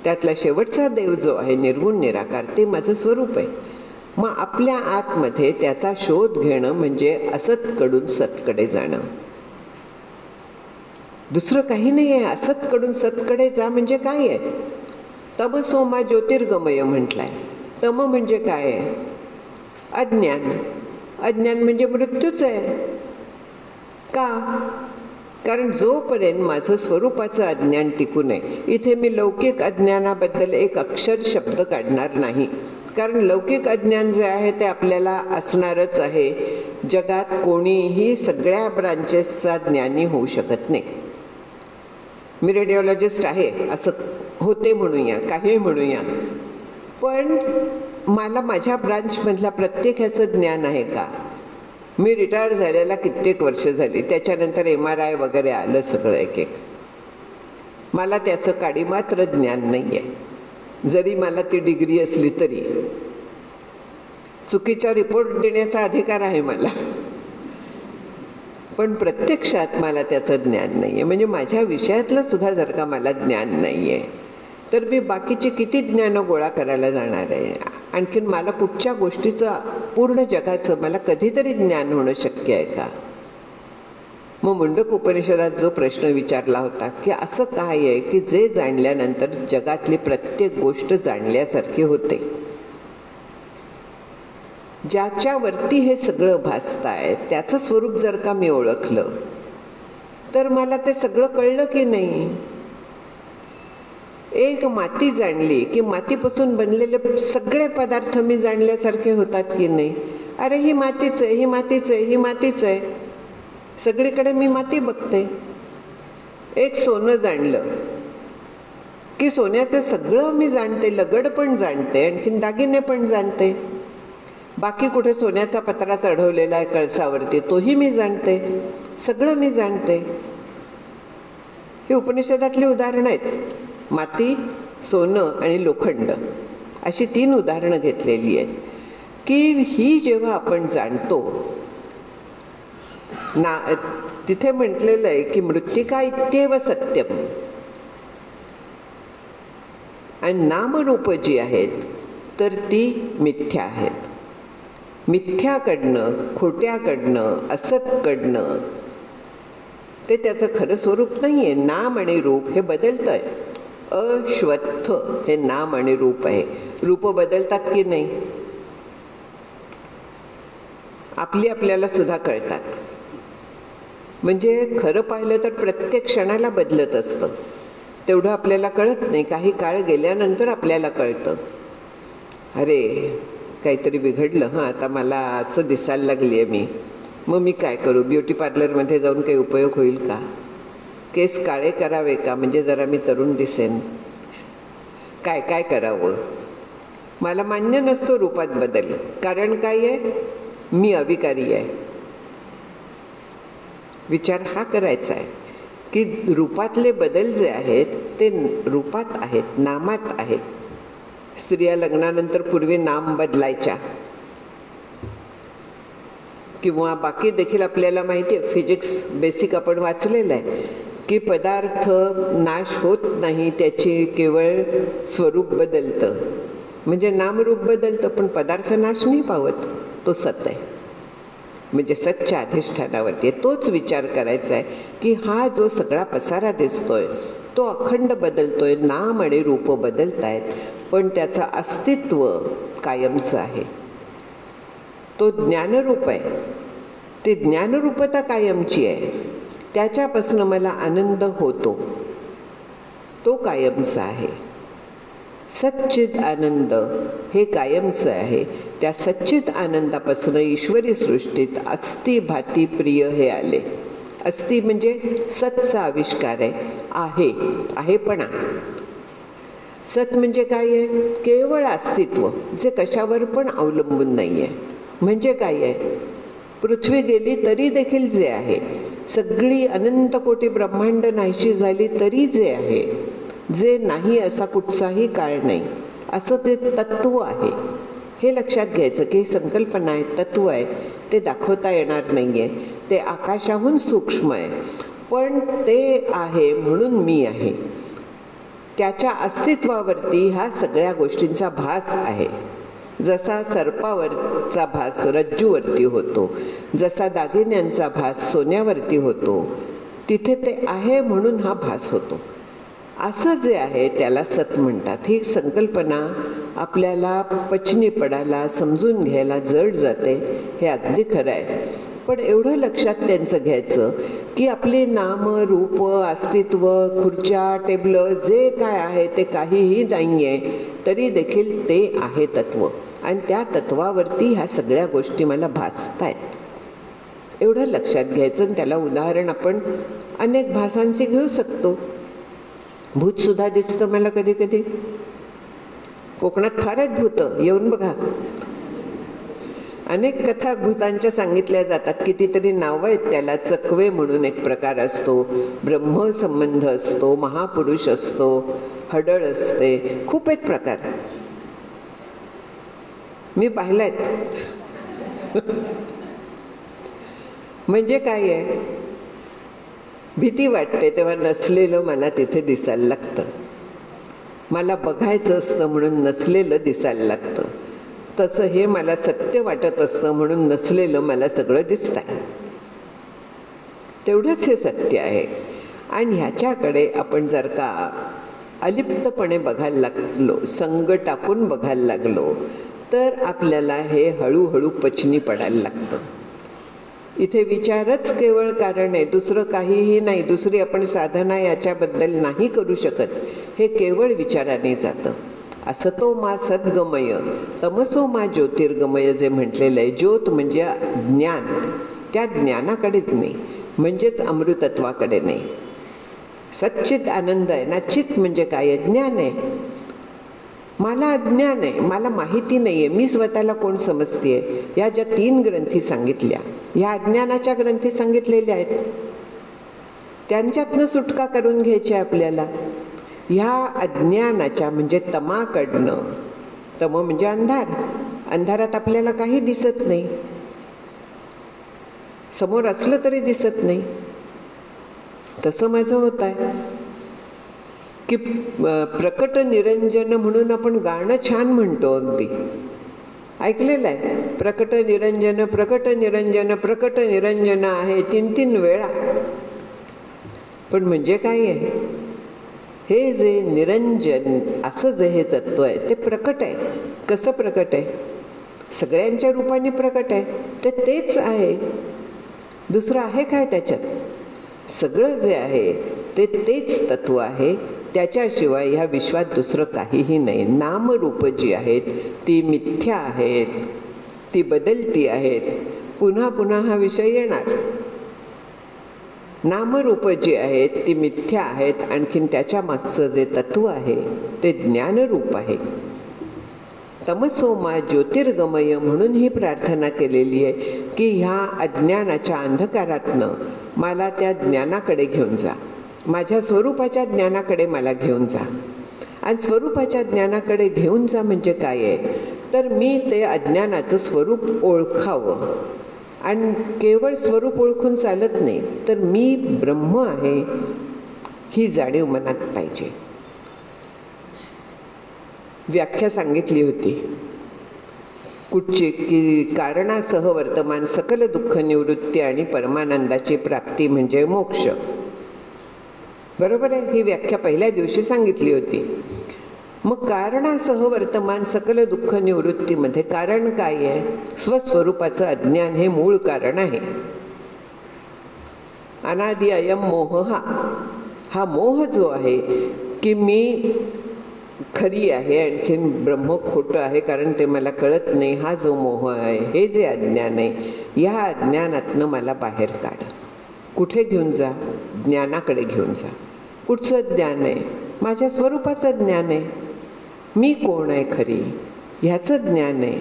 त्यातला शेवटचा देव जो आहे निर्गुण निराकार, ते माझं स्वरूप आहे. मग आपल्या आतमध्ये त्याचा शोध घेणं म्हणजे असतकडून सतकडे जाणं, दुसरं काही नाही आहे. असतकडून सतकडे जा म्हणजे काय आहे? तमसोमा ज्योतिर्गमय म्हटलाय. तम म्हणजे काय आहे? अज्ञान. अज्ञान म्हणजे मृत्यूच आहे. का? कारण जोपर्यंत माझं स्वरूपाचं अज्ञान टिकू नये. इथे मी लौकिक अज्ञानाबद्दल एक अक्षर शब्द काढणार नाही, कारण लौकिक अज्ञान जे आहे ते आपल्याला असणारच आहे. जगात कोणीही सगळ्या ब्रांचेसचा ज्ञानी होऊ शकत नाही. मी रेडिओलॉजिस्ट आहे असं होते म्हणूया, काही म्हणूया, पण मला माझ्या ब्रांचमधल्या प्रत्येक ह्याचं ज्ञान आहे का? मी रिटायर झालेला कित्येक वर्ष झाली, त्याच्यानंतर MRI वगैरे आलं सगळं एक एक. मला त्याचं काडी मात्र ज्ञान नाही आहे, जरी मला ती डिग्री असली तरी. चुकीचा रिपोर्ट देण्याचा अधिकार आहे मला, पण प्रत्यक्षात मला त्याचं ज्ञान नाही आहे. म्हणजे माझ्या विषयातलं सुद्धा जर का मला ज्ञान नाही आहे, तर मी बाकीचे किती ज्ञान गोळा करायला जाणार आहे? आणखीन मला कुठच्या गोष्टीचं, पूर्ण जगाचं मला कधीतरी ज्ञान होणं शक्य आहे का? मग मुंडक उपनिषदात जो प्रश्न विचारला होता की असं काय आहे की जे जाणल्यानंतर जगातली प्रत्येक गोष्ट जाणल्यासारखी होते, ज्याच्यावरती हे सगळं भासताय त्याचं स्वरूप जर का मी ओळखलं तर मला ते सगळं कळलं की नाही? एक माती जाणली की मातीपासून बनलेले सगळे पदार्थ मी जाणल्यासारखे होतात की नाही? अरे ही मातीच आहे, ही मातीच आहे, ही मातीच आहे, सगळीकडे मी माती बघते. एक सोनं जाणलं की सोन्याचं सगळं मी जाणते, लगड पण जाणते, आणखीन दागिने पण जाणते. बाकी कुठे सोन्याचा पत्रा चढवलेला आहे कळसावरती तोही मी जाणते, सगळं मी जाणते. ही उपनिषदातली उदाहरणं आहेत. माती, सोनं आणि लोखंड अशी 3 उदाहरणं घेतलेली आहेत की ही जेव्हा आपण जाणतो ना, तिथे म्हटलेलं आहे की मृत्तिका इत्येव सत्यम, आणि नामरूप जी आहेत तर ती मिथ्या आहेत. मिथ्याकडनं, खोट्याकडनं, असतकडनं ते त्याचं खरं स्वरूप नाही आहे. नाम आणि रूप हे बदलतं आहे. अश्वत्थ हे नाम आणि रूप आहे. रूप बदलतात की नाही? आपली आपल्याला सुद्धा कळतात. म्हणजे खरं पाहिलं तर प्रत्येक क्षणाला बदलत असतं, तेवढं आपल्याला कळत नाही. काही काळ गेल्यानंतर आपल्याला कळतं, अरे काहीतरी बिघडलं, हां आता मला असं दिसायला लागली आहे मी, मग मी काय करू? ब्युटी पार्लरमध्ये जाऊन काही उपयोग होईल का? केस काळे करावे का म्हणजे जरा मी तरुण दिसेन? काय काय करावं? मला मान्य नसतो रूपात बदल. कारण काय आहे? मी अविकारी आहे. विचार हा करायचा आहे की रूपातले बदल जे आहेत ते रूपात आहेत, नामात आहेत. स्त्रिया लग्नानंतर पूर्वी नाम बदलायच्या, किंवा बाकी देखील आपल्याला माहिती आहे, फिजिक्स बेसिक आपण वाचलेलं आहे की पदार्थ नाश होत नाही, त्याचे केवळ स्वरूप बदलतं. म्हणजे नामरूप बदलतं पण पदार्थ नाश नाही पावत, तो सत आहे. म्हणजे सच्च्या अधिष्ठानावरती तोच विचार करायचा आहे की हा जो सगळा पसारा दिसतोय तो अखंड बदलतोय, नाम आणि रूप बदलत आहेत, पण त्याचं अस्तित्व कायमचं आहे. तो ज्ञानरूप आहे, ती ज्ञानरूपता कायमची आहे. त्याच्यापासून मला आनंद होतो, तो कायमचा आहे. सच्चिद आनंद हे कायमचं आहे. त्या सच्चिद आनंदापासून ईश्वरी सृष्टीत अस्ति भाती प्रिय हे आले. अस्ति म्हणजे सतचा आविष्कार आहे, आहेपणा. सत म्हणजे काय आहे? केवळ अस्तित्व, जे कशावर पण अवलंबून नाही आहे. म्हणजे काय आहे? पृथ्वी गेली तरी देखील जे आहे, सगळी अनंत कोटी ब्रह्मांड नाहीशी झाली तरी जे आहे, जे नाही असा कुठचाही काळ नाही, असं ते तत्व आहे. हे लक्षात घ्यायचं की संकल्पना आहे, तत्व आहे, ते दाखवता येणार नाही आहे, ते आकाशाहून सूक्ष्म आहे, पण ते आहे म्हणून मी आहे. त्याच्या अस्तित्वावरती ह्या सगळ्या गोष्टींचा भास आहे. जसा सर्पावरचा भास रज्जूवरती होतो, जसा दागिन्यांचा भास सोन्यावरती होतो, तिथे ते आहे म्हणून हा भास होतो. असं जे आहे त्याला सत म्हणतात. ही संकल्पना आपल्याला पचनी पडायला, समजून घ्यायला जड जाते, हे अगदी खरं आहे. पण एवढं लक्षात त्यांचं घ्यायचं की आपले नाम रूप अस्तित्व, खुर्च्या टेबलं जे काय आहे ते काहीही नाही आहे, तरी देखील ते आहे तत्व, आणि त्या तत्वावरती ह्या सगळ्या गोष्टी मला भासत आहेत. एवढं लक्षात घ्यायचं. त्याला उदाहरण आपण अनेक भासांची घेऊ शकतो. भूत सुद्धा दिसतं मला कधी कधी. कोकणात फार आहेत भूतं, येऊन बघा. अनेक कथा भूतांच्या सांगितल्या जातात. कितीतरी नावं आहेत त्याला. चकवे म्हणून एक प्रकार असतो, ब्रह्म संबंध असतो, महापुरुष असतो, हडळ असते, खूप आहेत प्रकार. मी पाहिलायत. म्हणजे काय आहे, भीती वाटते तेव्हा नसलेलं मला तिथे दिसायला लागतं. मला बघायचं असतं म्हणून नसलेलं दिसायला लागतं. तसं हे मला सत्य वाटत असतं म्हणून नसलेलं मला सगळं दिसतंय. तेवढंच हे सत्य आहे. आणि ह्याच्याकडे आपण जर का अलिप्तपणे बघायला लागलो, संग टाकून बघायला लागलो, तर आपल्याला हे हळूहळू पचनी पडायला लागतं. इथे विचारच केवळ कारण आहे, दुसरं काहीही नाही. दुसरी आपण साधना याच्याबद्दल नाही करू शकत. हे केवळ विचाराने जातं. असतो मा सद्गमय, तमसो मा ज्योतिर्गमय जे म्हटलेलं आहे. ज्योत म्हणजे ज्ञान, त्या ज्ञानाकडेच नाही, म्हणजेच अमृतत्वाकडे नाही. सच्चित आनंद आहे ना. चित म्हणजे काय? ज्ञान आहे. मला अज्ञान आहे, मला माहिती नाही आहे, मी स्वतःला कोण समजतेय. या ज्या 3 ग्रंथी सांगितल्या, ह्या अज्ञानाच्या ग्रंथी सांगितलेल्या आहेत. त्यांच्यातनं सुटका करून घ्यायची आपल्याला. ह्या अज्ञानाच्या म्हणजे तमाकडनं, तम म्हणजे अंधार, अंधारात आपल्याला काही दिसत नाही, समोर असलं तरी दिसत नाही. तसं माझं होत आहे की प्रकट निरंजन म्हणून आपण गाणं छान म्हणतो, अगदी ऐकलेलं आहे. प्रकट निरंजन, प्रकट निरंजन, प्रकट निरंजन आहे 3-3 वेळा. पण म्हणजे काय आहे? हे जे निरंजन असं जे हे तत्व आहे ते प्रकट आहे. कसं प्रकट आहे? सगळ्यांच्या रूपाने प्रकट आहे. ते तेच आहे, दुसरं आहे काय त्याच्यात? सगळं जे आहे ते तेच तत्व आहे. त्याच्याशिवाय ह्या विश्वात दुसरं काहीही नाही. नामरूप जी आहेत ती मिथ्या आहेत, ती बदलती आहेत. पुन्हा पुन्हा हा विषय येणार. नामरूप जी आहेत ती मिथ्या आहेत. आणखीन त्याच्या मागचं जे तत्व आहे ते ज्ञानरूप आहे. तमसो मा ज्योतिर्गमय म्हणून ही प्रार्थना केलेली आहे की ह्या अज्ञानाच्या अंधकारातनं मला त्या ज्ञानाकडे घेऊन जा. माझ्या स्वरूपाच्या ज्ञानाकडे मला घेऊन जा. आणि स्वरूपाच्या ज्ञानाकडे घेऊन जा म्हणजे काय आहे? तर मी ते अज्ञानाचं स्वरूप ओळखावं. आणि केवळ स्वरूप ओळखून चालत नाही, तर मी ब्रह्म आहे ही जाणीव मनात पाहिजे. व्याख्या सांगितली होती कुठची की कारणासह वर्तमान सकल दुःख निवृत्ती आणि परमानंदाची प्राप्ती म्हणजे मोक्ष. बरोबर आहे. ही व्याख्या पहिल्या दिवशी सांगितली होती. मग कारणासह वर्तमान सकल दुःख निवृत्तीमध्ये कारण काय आहे? स्वस्वरूपाचं अज्ञान हे मूळ कारण आहे. अनादि अयम मोह, हा मोह जो आहे की मी खरी आहे आणखीन ब्रह्म खोटं आहे कारण ते मला कळत नाही, हा जो मोह आहे, हे जे अज्ञान आहे, या अज्ञानातनं मला बाहेर काढ. कुठे घेऊन जा? ज्ञानाकडे घेऊन जा. कुठचं ज्ञान आहे? माझ्या स्वरूपाचं ज्ञान आहे. मी कोण आहे खरी ह्याचं ज्ञान आहे.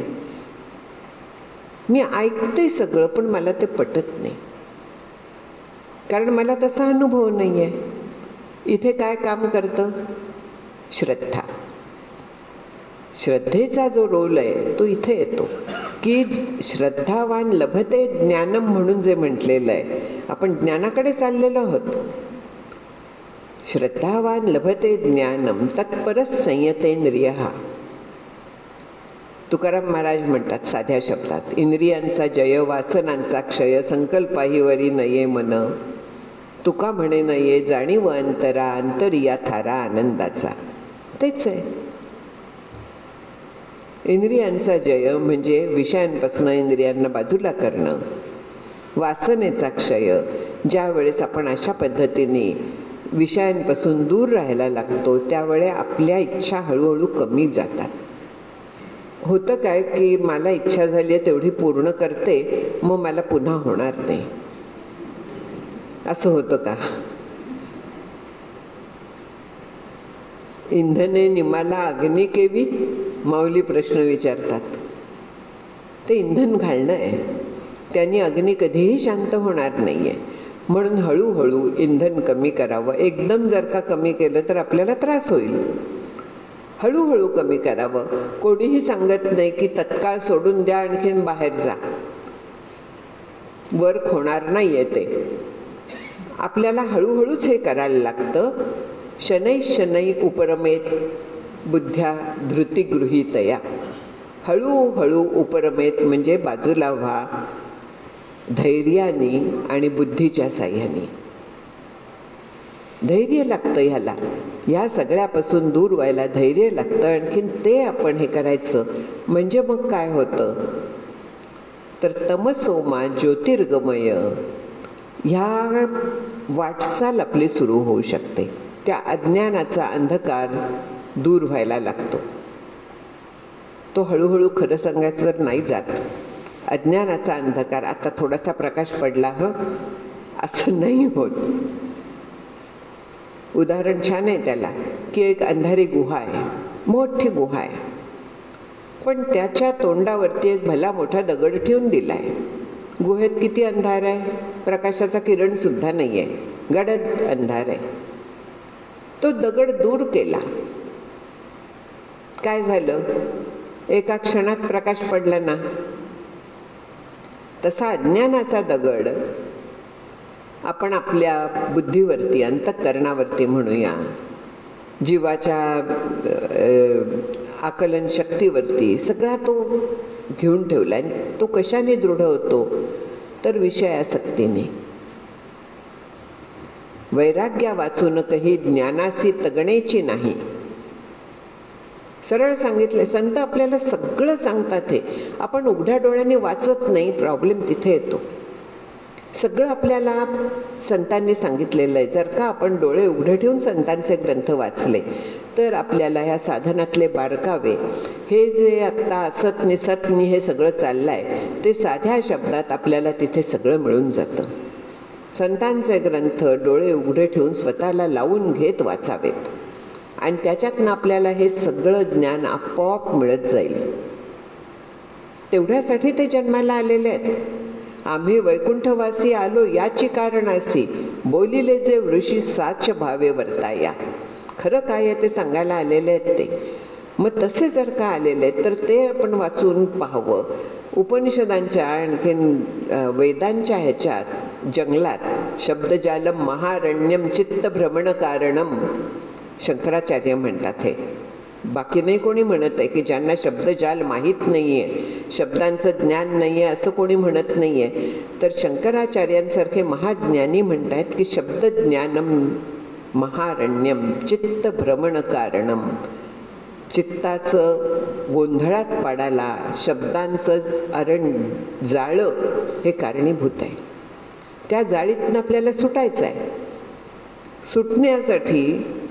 मी ऐकते सगळं पण मला ते पटत नाही, कारण मला तसा अनुभव नाही आहे. इथे काय काम करतं? श्रद्धा. श्रद्धेचा जो रोल आहे तो इथे येतो की श्रद्धावान लभते ज्ञानम म्हणून जे म्हटलेलं आहे, आपण ज्ञानाकडे चाललेलो आहोत. श्रद्धावान लभते ज्ञानम तत्परच संयतेंद्रियः. तुकाराम महाराज म्हणतात साध्या शब्दात, इंद्रियांचा जय, वासनांचा क्षय, संकल्पाहीवरी नये मन. तुका म्हणे नये जाणीव अंतरा, अंतरिया थारा आनंदाचा. तेच आहे. इंद्रियांचा जय म्हणजे विषयांपासून इंद्रियांना बाजूला करणं. वासनेचा क्षय, ज्या वेळेस आपण अशा पद्धतीने विषयांपासून दूर राहायला लागतो त्यावेळे आपल्या इच्छा हळूहळू कमी जातात. होतं काय की मला इच्छा झाली आहे तेवढी पूर्ण करते, मग मला पुन्हा होणार नाही, असं होतं का? इंधने निमाला अग्नी केवी, माऊली प्रश्न विचारतात. ते इंधन घालणं आहे, त्यांनी अग्नी कधीही शांत होणार नाहीये. म्हणून हळूहळू इंधन कमी करावं. एकदम जर का कमी केलं तर आपल्याला त्रास होईल. हळूहळू कमी करावं. कोणीही सांगत नाही की तत्काळ सोडून द्या, आणखीन बाहेर जा. वर्क होणार नाहीये ते. आपल्याला हळूहळूच हे करायला लागतं. शनै शनै उपरमेत बुद्ध्या धृती गृहीतया. हळूहळू उपरमेत म्हणजे बाजूला व्हा, धैर्याने आणि बुद्धीच्या साह्याने. धैर्य लागतं ह्याला. या सगळ्यापासून दूर व्हायला धैर्य लागतं. आणखीन ते आपण हे करायचं म्हणजे मग काय होतं तर तमसोमा ज्योतिर्गमय ह्या वाटचाल आपली सुरू होऊ शकते. त्या अज्ञानाचा अंधकार दूर व्हायला लागतो. तो हळूहळू खरं सांगायचं तर नाही जात. अज्ञानाचा अंधकार आता थोडासा प्रकाश पडला असं नाही होत. उदाहरण छान आहे त्याला की एक अंधारी गुहा आहे, मोठी गुहा आहे, पण त्याच्या तोंडावरती एक भला मोठा दगड ठेवून दिलाय. गुहेत किती अंधार आहे, प्रकाशाचा किरण सुद्धा नाही आहे, गडद अंधार आहे. तो दगड दूर केला, काय झालं, एका क्षणात प्रकाश पडला ना. तसा अज्ञानाचा दगड आपण आपल्या बुद्धीवरती, अंतःकरणावरती म्हणूया, जीवाच्या आकलन शक्तीवरती सगळा तो घेऊन ठेवला. तो कशाने दृढ होतो तर विषयासक्तीने. वैराग्या वाचून कही ज्ञानासी तगणेची नाही. सरळ सांगितले. संत आपल्याला सगळं सांगतात, हे आपण उघड्या डोळ्याने वाचत नाही. प्रॉब्लेम तिथे येतो. सगळं आपल्याला संतांनी सांगितलेलं आहे. जर का आपण डोळे उघडे ठेवून संतांचे ग्रंथ वाचले तर आपल्याला ह्या साधनातले बारकावे, हे जे आत्ता असत निसतनी हे सगळं चाललंय, ते साध्या शब्दात आपल्याला तिथे सगळं मिळून जातं. संतांचे ग्रंथ डोळे उघडे ठेवून स्वतःला लावून घेत वाचावेत आणि त्याच्यातनं आपल्याला हे सगळं ज्ञान आपोआप मिळत जाईल. तेवढ्यासाठी ते जन्माला आलेले आहेत. आम्ही वैकुंठवासी आलो याची कारणासी, बोलिले जे ऋषी साच भावे वर्ताया. खरं काय आहे ते सांगायला आलेले आहेत ते. मग तसे जर का आलेले आहेत तर ते आपण वाचून पाहावं. उपनिषदांच्या आणखीन वेदांच्या ह्याच्यात जंगलात शब्दजालम महारण्यम चित्त भ्रमण कारणम शंकराचार्य म्हणतात. हे बाकी नाही कोणी म्हणत आहे की ज्यांना शब्दजाल माहीत नाहीये, शब्दांचं ज्ञान नाहीये असं कोणी म्हणत नाहीये. तर शंकराचार्यांसारखे महाज्ञानी म्हणतात की शब्दज्ञानम महारण्यम चित्त भ्रमण कारणम. चित्ताचं गोंधळात पाडायला शब्दांचं अरण जाळं हे कारणीभूत आहे. त्या जाळीतनं आपल्याला सुटायचं आहे. सुटण्यासाठी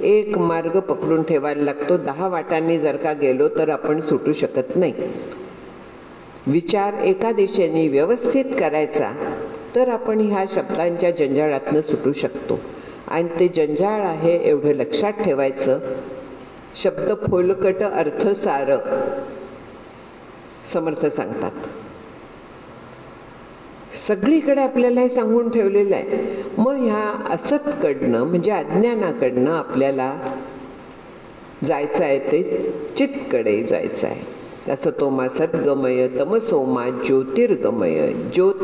एक मार्ग पकडून ठेवायला लागतो. 10 वाटांनी जर का गेलो तर आपण सुटू शकत नाही. विचार एका दिशेने व्यवस्थित करायचा तर आपण ह्या शब्दांच्या जंजाळातनं सुटू शकतो. आणि ते जंजाळ आहे एवढं लक्षात ठेवायचं. शब्द फोलकट अर्थ सार समर्थ सांगतात. सगळीकडे आपल्याला हे सांगून ठेवलेलं आहे. मग ह्या असतकडनं म्हणजे अज्ञानाकडनं आपल्याला जायचं आहे ते चितकडे जायचं आहे. असतोमा सद्गमय तमसोमा ज्योतिर्गमय. ज्योत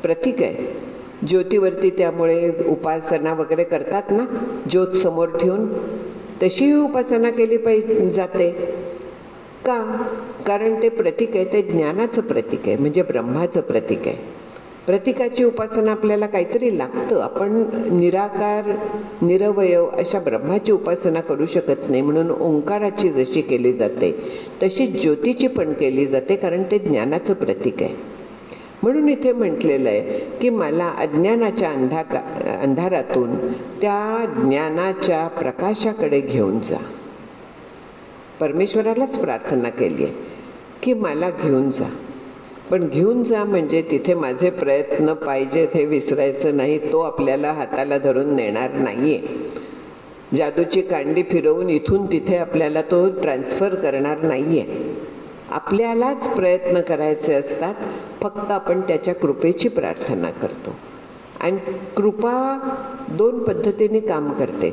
प्रतीक आहे. ज्योतीवरती त्यामुळे उपासना वगैरे करतात ना, ज्योत समोर ठेवून, तशीही उपासना केली पाहिजे जाते का? कारण ते प्रतीक आहे, ते ज्ञानाचं प्रतीक आहे, म्हणजे ब्रह्माचं प्रतीक आहे. प्रतीकाची उपासना आपल्याला काहीतरी लागतं. आपण निराकार निरवयव अशा ब्रह्माची उपासना करू शकत नाही. म्हणून ओंकाराची जशी केली जाते तशी ज्योतीची पण केली जाते, कारण ते ज्ञानाचं प्रतीक आहे. म्हणून इथे म्हटलेलं आहे की मला अज्ञानाच्या अंधारातून त्या ज्ञानाच्या प्रकाशाकडे घेऊन जा. परमेश्वरालाच प्रार्थना केली आहे की मला घेऊन जा. पण घेऊन जा म्हणजे तिथे माझे प्रयत्न पाहिजेत हे विसरायचं नाही. तो आपल्याला हाताला धरून नेणार नाहीये. जादूची कांडी फिरवून इथून तिथे आपल्याला तो ट्रान्सफर करणार नाही आहे. आपल्यालाच प्रयत्न करायचे असतात, फक्त आपण त्याच्या कृपेची प्रार्थना करतो. आणि कृपा दोन पद्धतीने काम करते.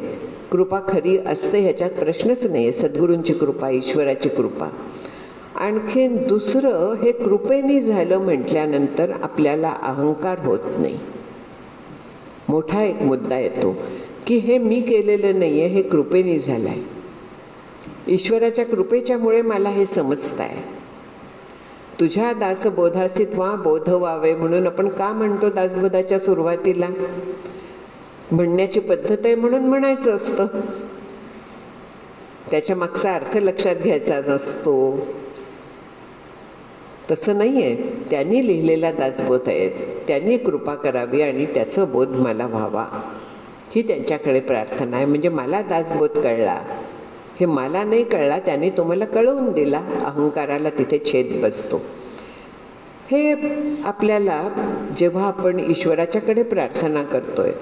कृपा खरी असते ह्याच्यात प्रश्नच नाही आहे, सद्गुरूंची कृपा, ईश्वराची कृपा. आणखीन दुसरं, हे कृपेने झालं म्हटल्यानंतर आपल्याला अहंकार होत नाही. मोठा एक मुद्दा येतो की हे मी केलेलं नाही आहे, हे कृपेने झालं आहे. ईश्वराच्या कृपेच्यामुळे मला हे समजत आहे. तुझ्या दासबोधासी त्वा बोध व्हावे म्हणून आपण का म्हणतो दासबोधाच्या सुरुवातीला? म्हणण्याची पद्धत आहे म्हणून म्हणायचं असतं, त्याच्या मागचा अर्थ लक्षात घ्यायचा नसतो. तसं नाही आहे. त्यांनी लिहिलेला दासबोध आहे, त्यांनी कृपा करावी आणि त्याचं बोध मला व्हावा, ही त्यांच्याकडे प्रार्थना आहे. म्हणजे मला दासबोध कळला, हे मला नाही कळला, त्यांनी तुम्हाला कळवून दिला. अहंकाराला तिथे छेद बसतो. हे आपल्याला जेव्हा आपण ईश्वराच्याकडे प्रार्थना करतोय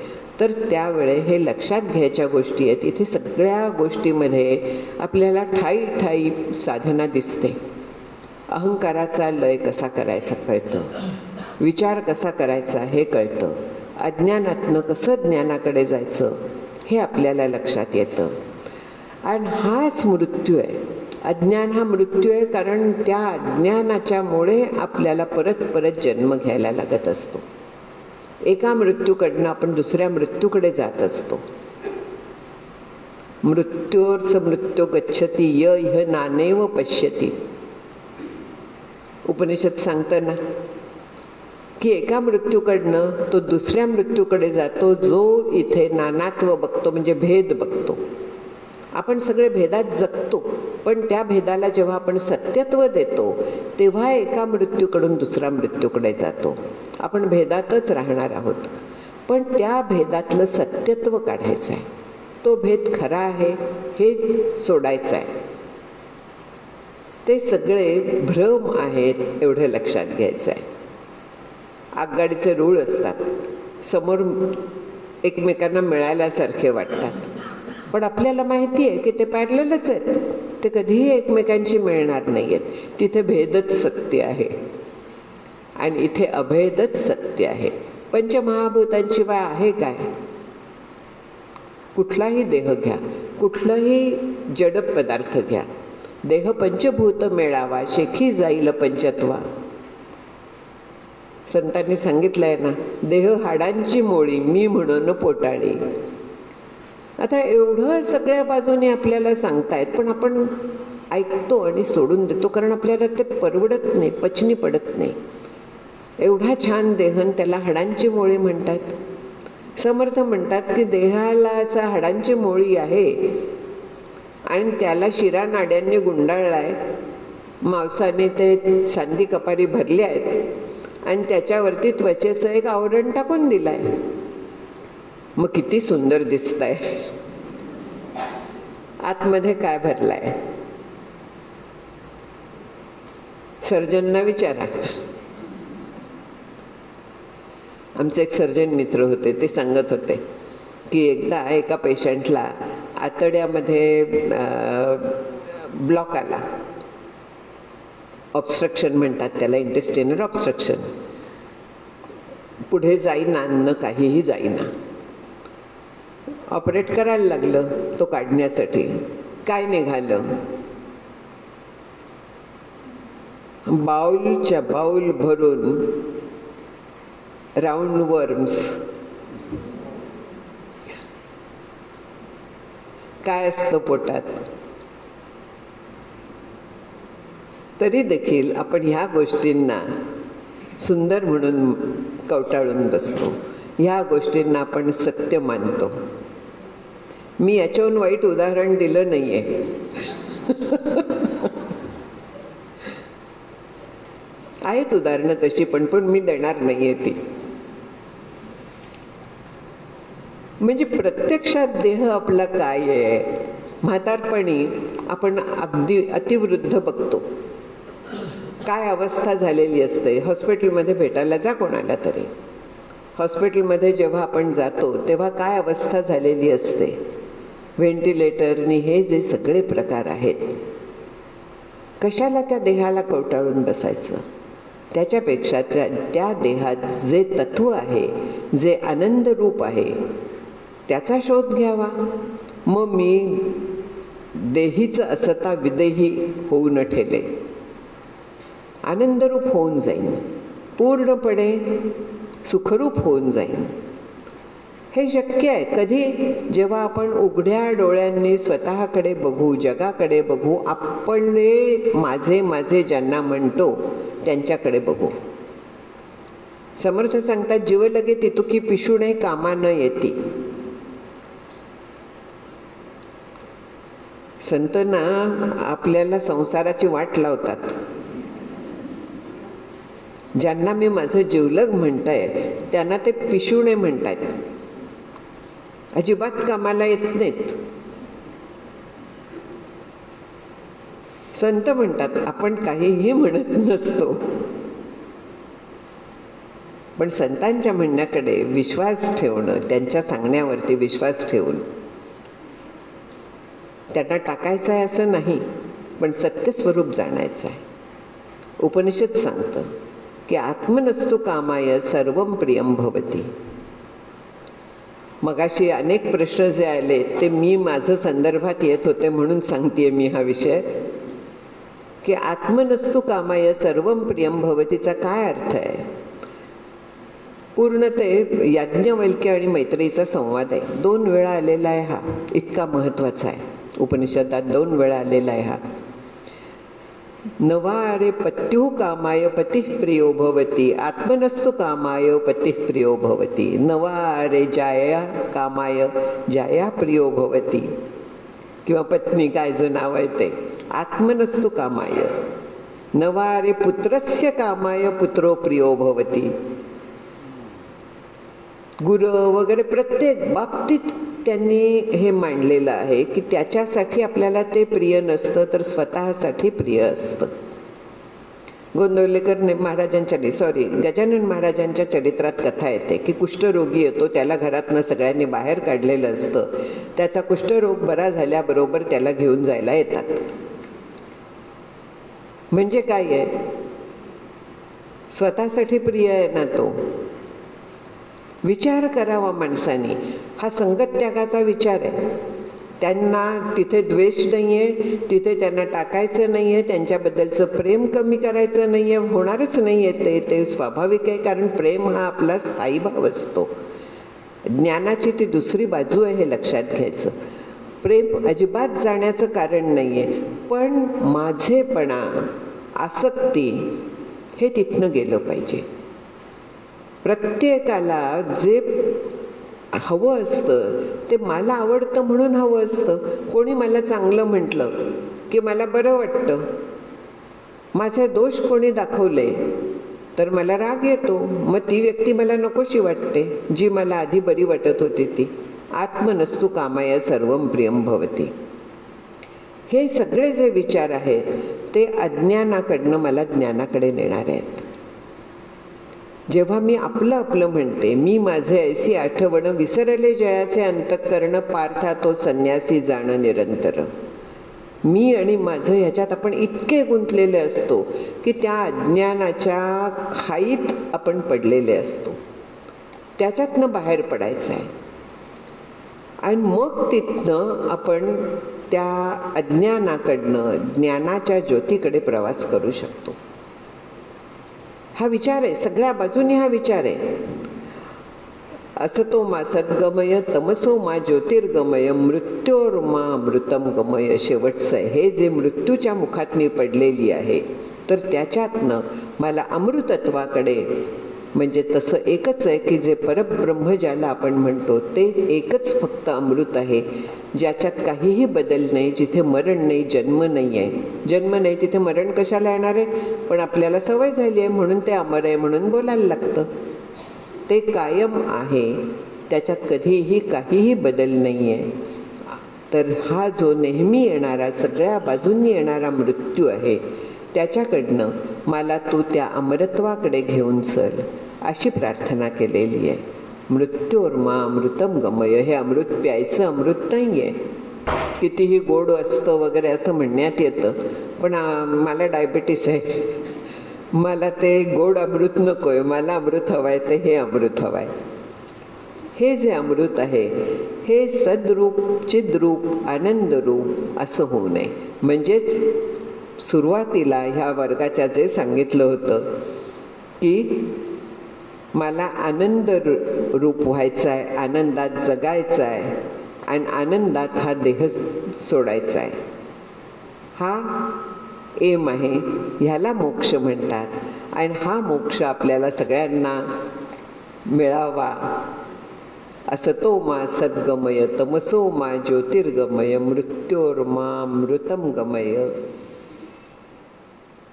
तर त्यावेळे हे लक्षात घ्यायच्या गोष्टी आहेत. इथे सगळ्या गोष्टीमध्ये आपल्याला ठाई ठाई साधना दिसते. अहंकाराचा लय कसा करायचा कळतं, विचार कसा करायचा हे कळतं, अज्ञानातनं कसं ज्ञानाकडे जायचं हे आपल्याला लक्षात येतं. आणि हाच मृत्यू आहे. अज्ञान हा मृत्यू आहे, कारण त्या अज्ञानाच्यामुळे आपल्याला परत परत जन्म घ्यायला लागत असतो. एका मृत्यूकडनं आपण दुसऱ्या मृत्यूकडे जात असतो. मृत्योर्स मृत्यू गच्छती य इह नानेव पश्यती. उपनिषद सांगतं ना की एका मृत्यूकडनं तो दुसऱ्या मृत्यूकडे जातो, जो इथे नानात्व बघतो, म्हणजे भेद बघतो. आपण सगळे भेदात जगतो, पण त्या भेदाला जेव्हा आपण सत्यत्व देतो तेव्हा एका मृत्यूकडून दुसऱ्या मृत्यूकडे जातो. आपण भेदातच राहणार आहोत, पण त्या भेदातलं सत्यत्व काढायचं आहे. तो भेद खरा आहे हे सोडायचं आहे. ते सगळे भ्रम आहेत एवढं लक्षात घ्यायचं आहे. आगगाडीचे रूळ असतात, समोर एकमेकांना मिळाल्यासारखे वाटतात, पण आपल्याला माहिती आहे की ते पॅरललच आहेत, ते कधीही एकमेकांशी मिळणार नाही आहेत. तिथे भेदच सत्य आहे आणि इथे अभेदच सत्य आहे. पंचमहाभूतांशिवाय आहे काय? कुठलाही देह घ्या, कुठलाही जड पदार्थ घ्या, देह पंचभूत मेळावा शेखी जाईल पंचत्वा. संतांनी सांगितलंय ना, देह हाडांची मोळी मी म्हणून पोटाळी. आता एवढं सगळ्या बाजूने आपल्याला सांगतायत, पण आपण ऐकतो आणि सोडून देतो, कारण आपल्याला ते परवडत नाही, पचनी पडत नाही. एवढा छान देहन त्याला हाडांची मोळी म्हणतात. समर्थ म्हणतात की देहाला असा हाडांची मोळी आहे आणि त्याला शिरा नाड्यांनी गुंडाळलाय, मांसाने ते सांदी कपारी भरली आहेत आणि त्याच्यावरती त्वचेचं एक आवरण टाकून दिलंय. मग किती सुंदर दिसतंय. आतमध्ये काय भरलाय? सर्जनना विचारा. आमचे एक सर्जन मित्र होते, ते सांगत होते की एकदा एका पेशंटला आतड्यामध्ये ब्लॉक आला, ऑब्स्ट्रक्शन म्हणतात त्याला, इंटेस्टिनल ऑब्स्ट्रक्शन. पुढे जाईना, अन्न काहीही जाईना. ऑपरेट करायला लागलं तो काढण्यासाठी. काय निघालं? बाउलच्या बाउल भरून राऊंड वर्म्स. काय असतं पोटात? तरी देखील आपण ह्या गोष्टींना सुंदर म्हणून कवटाळून बसतो. ह्या गोष्टींना आपण सत्य मानतो. मी याच्याहून वाईट उदाहरण दिलं नाहीये. आहेत उदाहरणं तशी, पण मी देणार नाहीये ती. म्हणजे प्रत्यक्षात देह आपला काय आहे? म्हातारपणी आपण अगदी अतिवृद्ध बघतो, काय अवस्था झालेली असते. हॉस्पिटलमध्ये भेटायला जा कोणाला तरी. हॉस्पिटलमध्ये जेव्हा आपण जातो तेव्हा काय अवस्था झालेली असते. व्हेंटिलेटरनी, हे जे सगळे प्रकार आहेत, कशाला त्या देहाला कवटाळून बसायचं? त्याच्यापेक्षा त्या देहात जे तत्व आहे, जे आनंद रूप आहे, त्याचा शोध घ्यावा. मग मी देहीचं असता विदेही होऊ न ठेले, आनंदरूप होऊन जाईन, पूर्णपणे सुखरूप होऊन जाईन. हे शक्य आहे कधी? जेव्हा आपण उघड्या डोळ्यांनी स्वतःकडे बघू, जगाकडे बघू, आपले माझे माझे ज्यांना म्हणतो त्यांच्याकडे बघू. समर्थ सांगतात, जीव लगे तितुकी पिशुणे कामा न येती. संत ना आपल्याला संसाराची वाट लावतात. ज्यांना मी माझं जिवलग म्हणताय त्यांना ते पिशुणे म्हणतायत, अजिबात कामाला येत नाहीत. संत म्हणतात आपण काहीही म्हणत नसतो, पण संतांच्या म्हणण्याकडे विश्वास ठेवणं, त्यांच्या सांगण्यावरती विश्वास ठेवून त्यांना टाकायचं आहे असं नाही, पण सत्यस्वरूप जाणायचं आहे. उपनिषद सांगतं की आत्मनस्तु कामाय सर्वं प्रियं भवती. मगाशी अनेक प्रश्न जे आले ते मी माझं संदर्भात येत होते म्हणून सांगतेय मी हा विषय, की आत्मनस्तु कामाय सर्वं प्रियं भवतीचा काय अर्थ आहे? पूर्ण ते याज्ञवल्क्य आणि मैत्रेयीचा संवाद आहे. 2 वेळा आलेला आहे हा, इतका महत्वाचा आहे. उपनिषदात 2 वेळा आलेला आहे हा. नवारे पत्युः कामाय पतिः प्रियो भवती, आत्मनस्तु कामाय पतिः प्रियो भवती. नवारे जाया कामाय जाया प्रियो भवती, किंवा पत्नी काय जो नाव आहे ते. आत्मनस्तु कामाय. नवारे पुत्रस्य कामाय पुत्रो प्रियो भवती. गुरु वगैरे प्रत्येक बाबतीत त्यांनी हे मांडलेलं आहे की त्याच्यासाठी आपल्याला ते प्रिय नसतं, तर स्वतःसाठी प्रिय असतं. गोंदवलेकर गजानन महाराजांच्या चरित्रात कथा येते की कुष्ठरोगी येतो, त्याला घरातनं सगळ्यांनी बाहेर काढलेलं असतं. त्याचा कुष्ठरोग बरा झाल्याबरोबर त्याला घेऊन जायला येतात. म्हणजे काय आहे? स्वतःसाठी प्रिय आहे ना तो. विचार करावा माणसाने, हा संगत त्यागाचा विचार आहे. त्यांना तिथे द्वेष नाहीये, तिथे त्यांना टाकायचं नाहीये, त्यांच्याबद्दलचं प्रेम कमी करायचं नाहीये, होणारच नाहीये. ते स्वाभाविक आहे, कारण प्रेम हा आपला स्थायी भाव असतो. ज्ञानाची ती दुसरी बाजू आहे, हे लक्षात घ्यायचं. प्रेम अजिबात जाण्याचं कारण नाहीये, पण माझेपणा, आसक्ती हे तिथनं गेलं पाहिजे. प्रत्येकाला जे हवं असतं ते मला आवडतं म्हणून हवं असतं. कोणी मला चांगलं म्हटलं की मला बरं वाटतं. माझे दोष कोणी दाखवले तर मला राग येतो. मग ती व्यक्ती मला नकोशी वाटते, जी मला आधी बरी वाटत होती ती. आत्मनस्तु कामाय सर्वं प्रियं भवती. हे सगळे जे विचार आहेत ते अज्ञानाकडनं मला ज्ञानाकडे नेणार आहेत. जेव्हा मी आपलं आपलं म्हणते, मी माझे ऐसी आठवण विसरले जयाचे अंतःकरण, पार्था तो संन्यासी जाणं निरंतर. मी आणि माझं ह्याच्यात आपण इतके गुंतलेले असतो की त्या अज्ञानाच्या खाईत आपण पडलेले असतो. त्याच्यातनं बाहेर पडायचं आहे आणि मग तिथनं आपण त्या अज्ञानाकडनं ज्ञानाच्या ज्योतीकडे प्रवास करू शकतो. हा विचार आहे, सगळ्या बाजूनी हा विचार आहे. असतो मा सद्गमय, तमसो मा ज्योतिर्गमय, मृत्योर्मा अमृतम गमय. शेवटचं आहे, हे जे मृत्यूच्या मुखात मी पडलेली आहे, तर त्याच्यातनं मला अमृतत्वाकडे, म्हणजे तसं एकच आहे की जे परब्रह्म ज्याला आपण म्हणतो ते एकच फक्त अमृत आहे, ज्याच्यात काहीही बदल नाही, जिथे मरण नाही, जन्म नाही आहे. जन्म नाही तिथे मरण कशाला येणार आहे? पण आपल्याला सवय झाली आहे म्हणून ते अमर आहे म्हणून बोलायला लागतं. ते कायम आहे, त्याच्यात कधीही काहीही बदल नाही आहे. तर हा जो नेहमी येणारा, सगळ्या बाजूंनी येणारा मृत्यू आहे, त्याच्याकडनं मला तू त्या अमरत्वाकडे घेऊन चल, अशी प्रार्थना केलेली आहे. मृत्योर्मा अमृतम गमय. हे अमृत प्यायचं अमृत नाही आहे, कितीही गोड असतं वगैरे असं म्हणण्यात येतं, पण मला डायबिटीस आहे, मला ते गोड अमृत नको आहे, मला अमृत हवं आहे, ते हे अमृत हवं आहे. हे जे अमृत आहे हे सद्रूप, चिद्रूप, आनंदरूप असं होऊ नये. म्हणजेच सुरुवातीला ह्या वर्गाच्या जे सांगितलं होतं की मला आनंद रूप व्हायचं आहे, आनंदात जगायचं आहे आणि आनंदात हा देह सोडायचा आहे, हा एम आहे. ह्याला मोक्ष म्हणतात. आणि हा मोक्ष आपल्याला सगळ्यांना मिळावा. असतो मा सद्गमय, तमसो मा ज्योतिर्गमय, मृत्योर्मा मृतम गमय.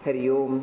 हरिओम.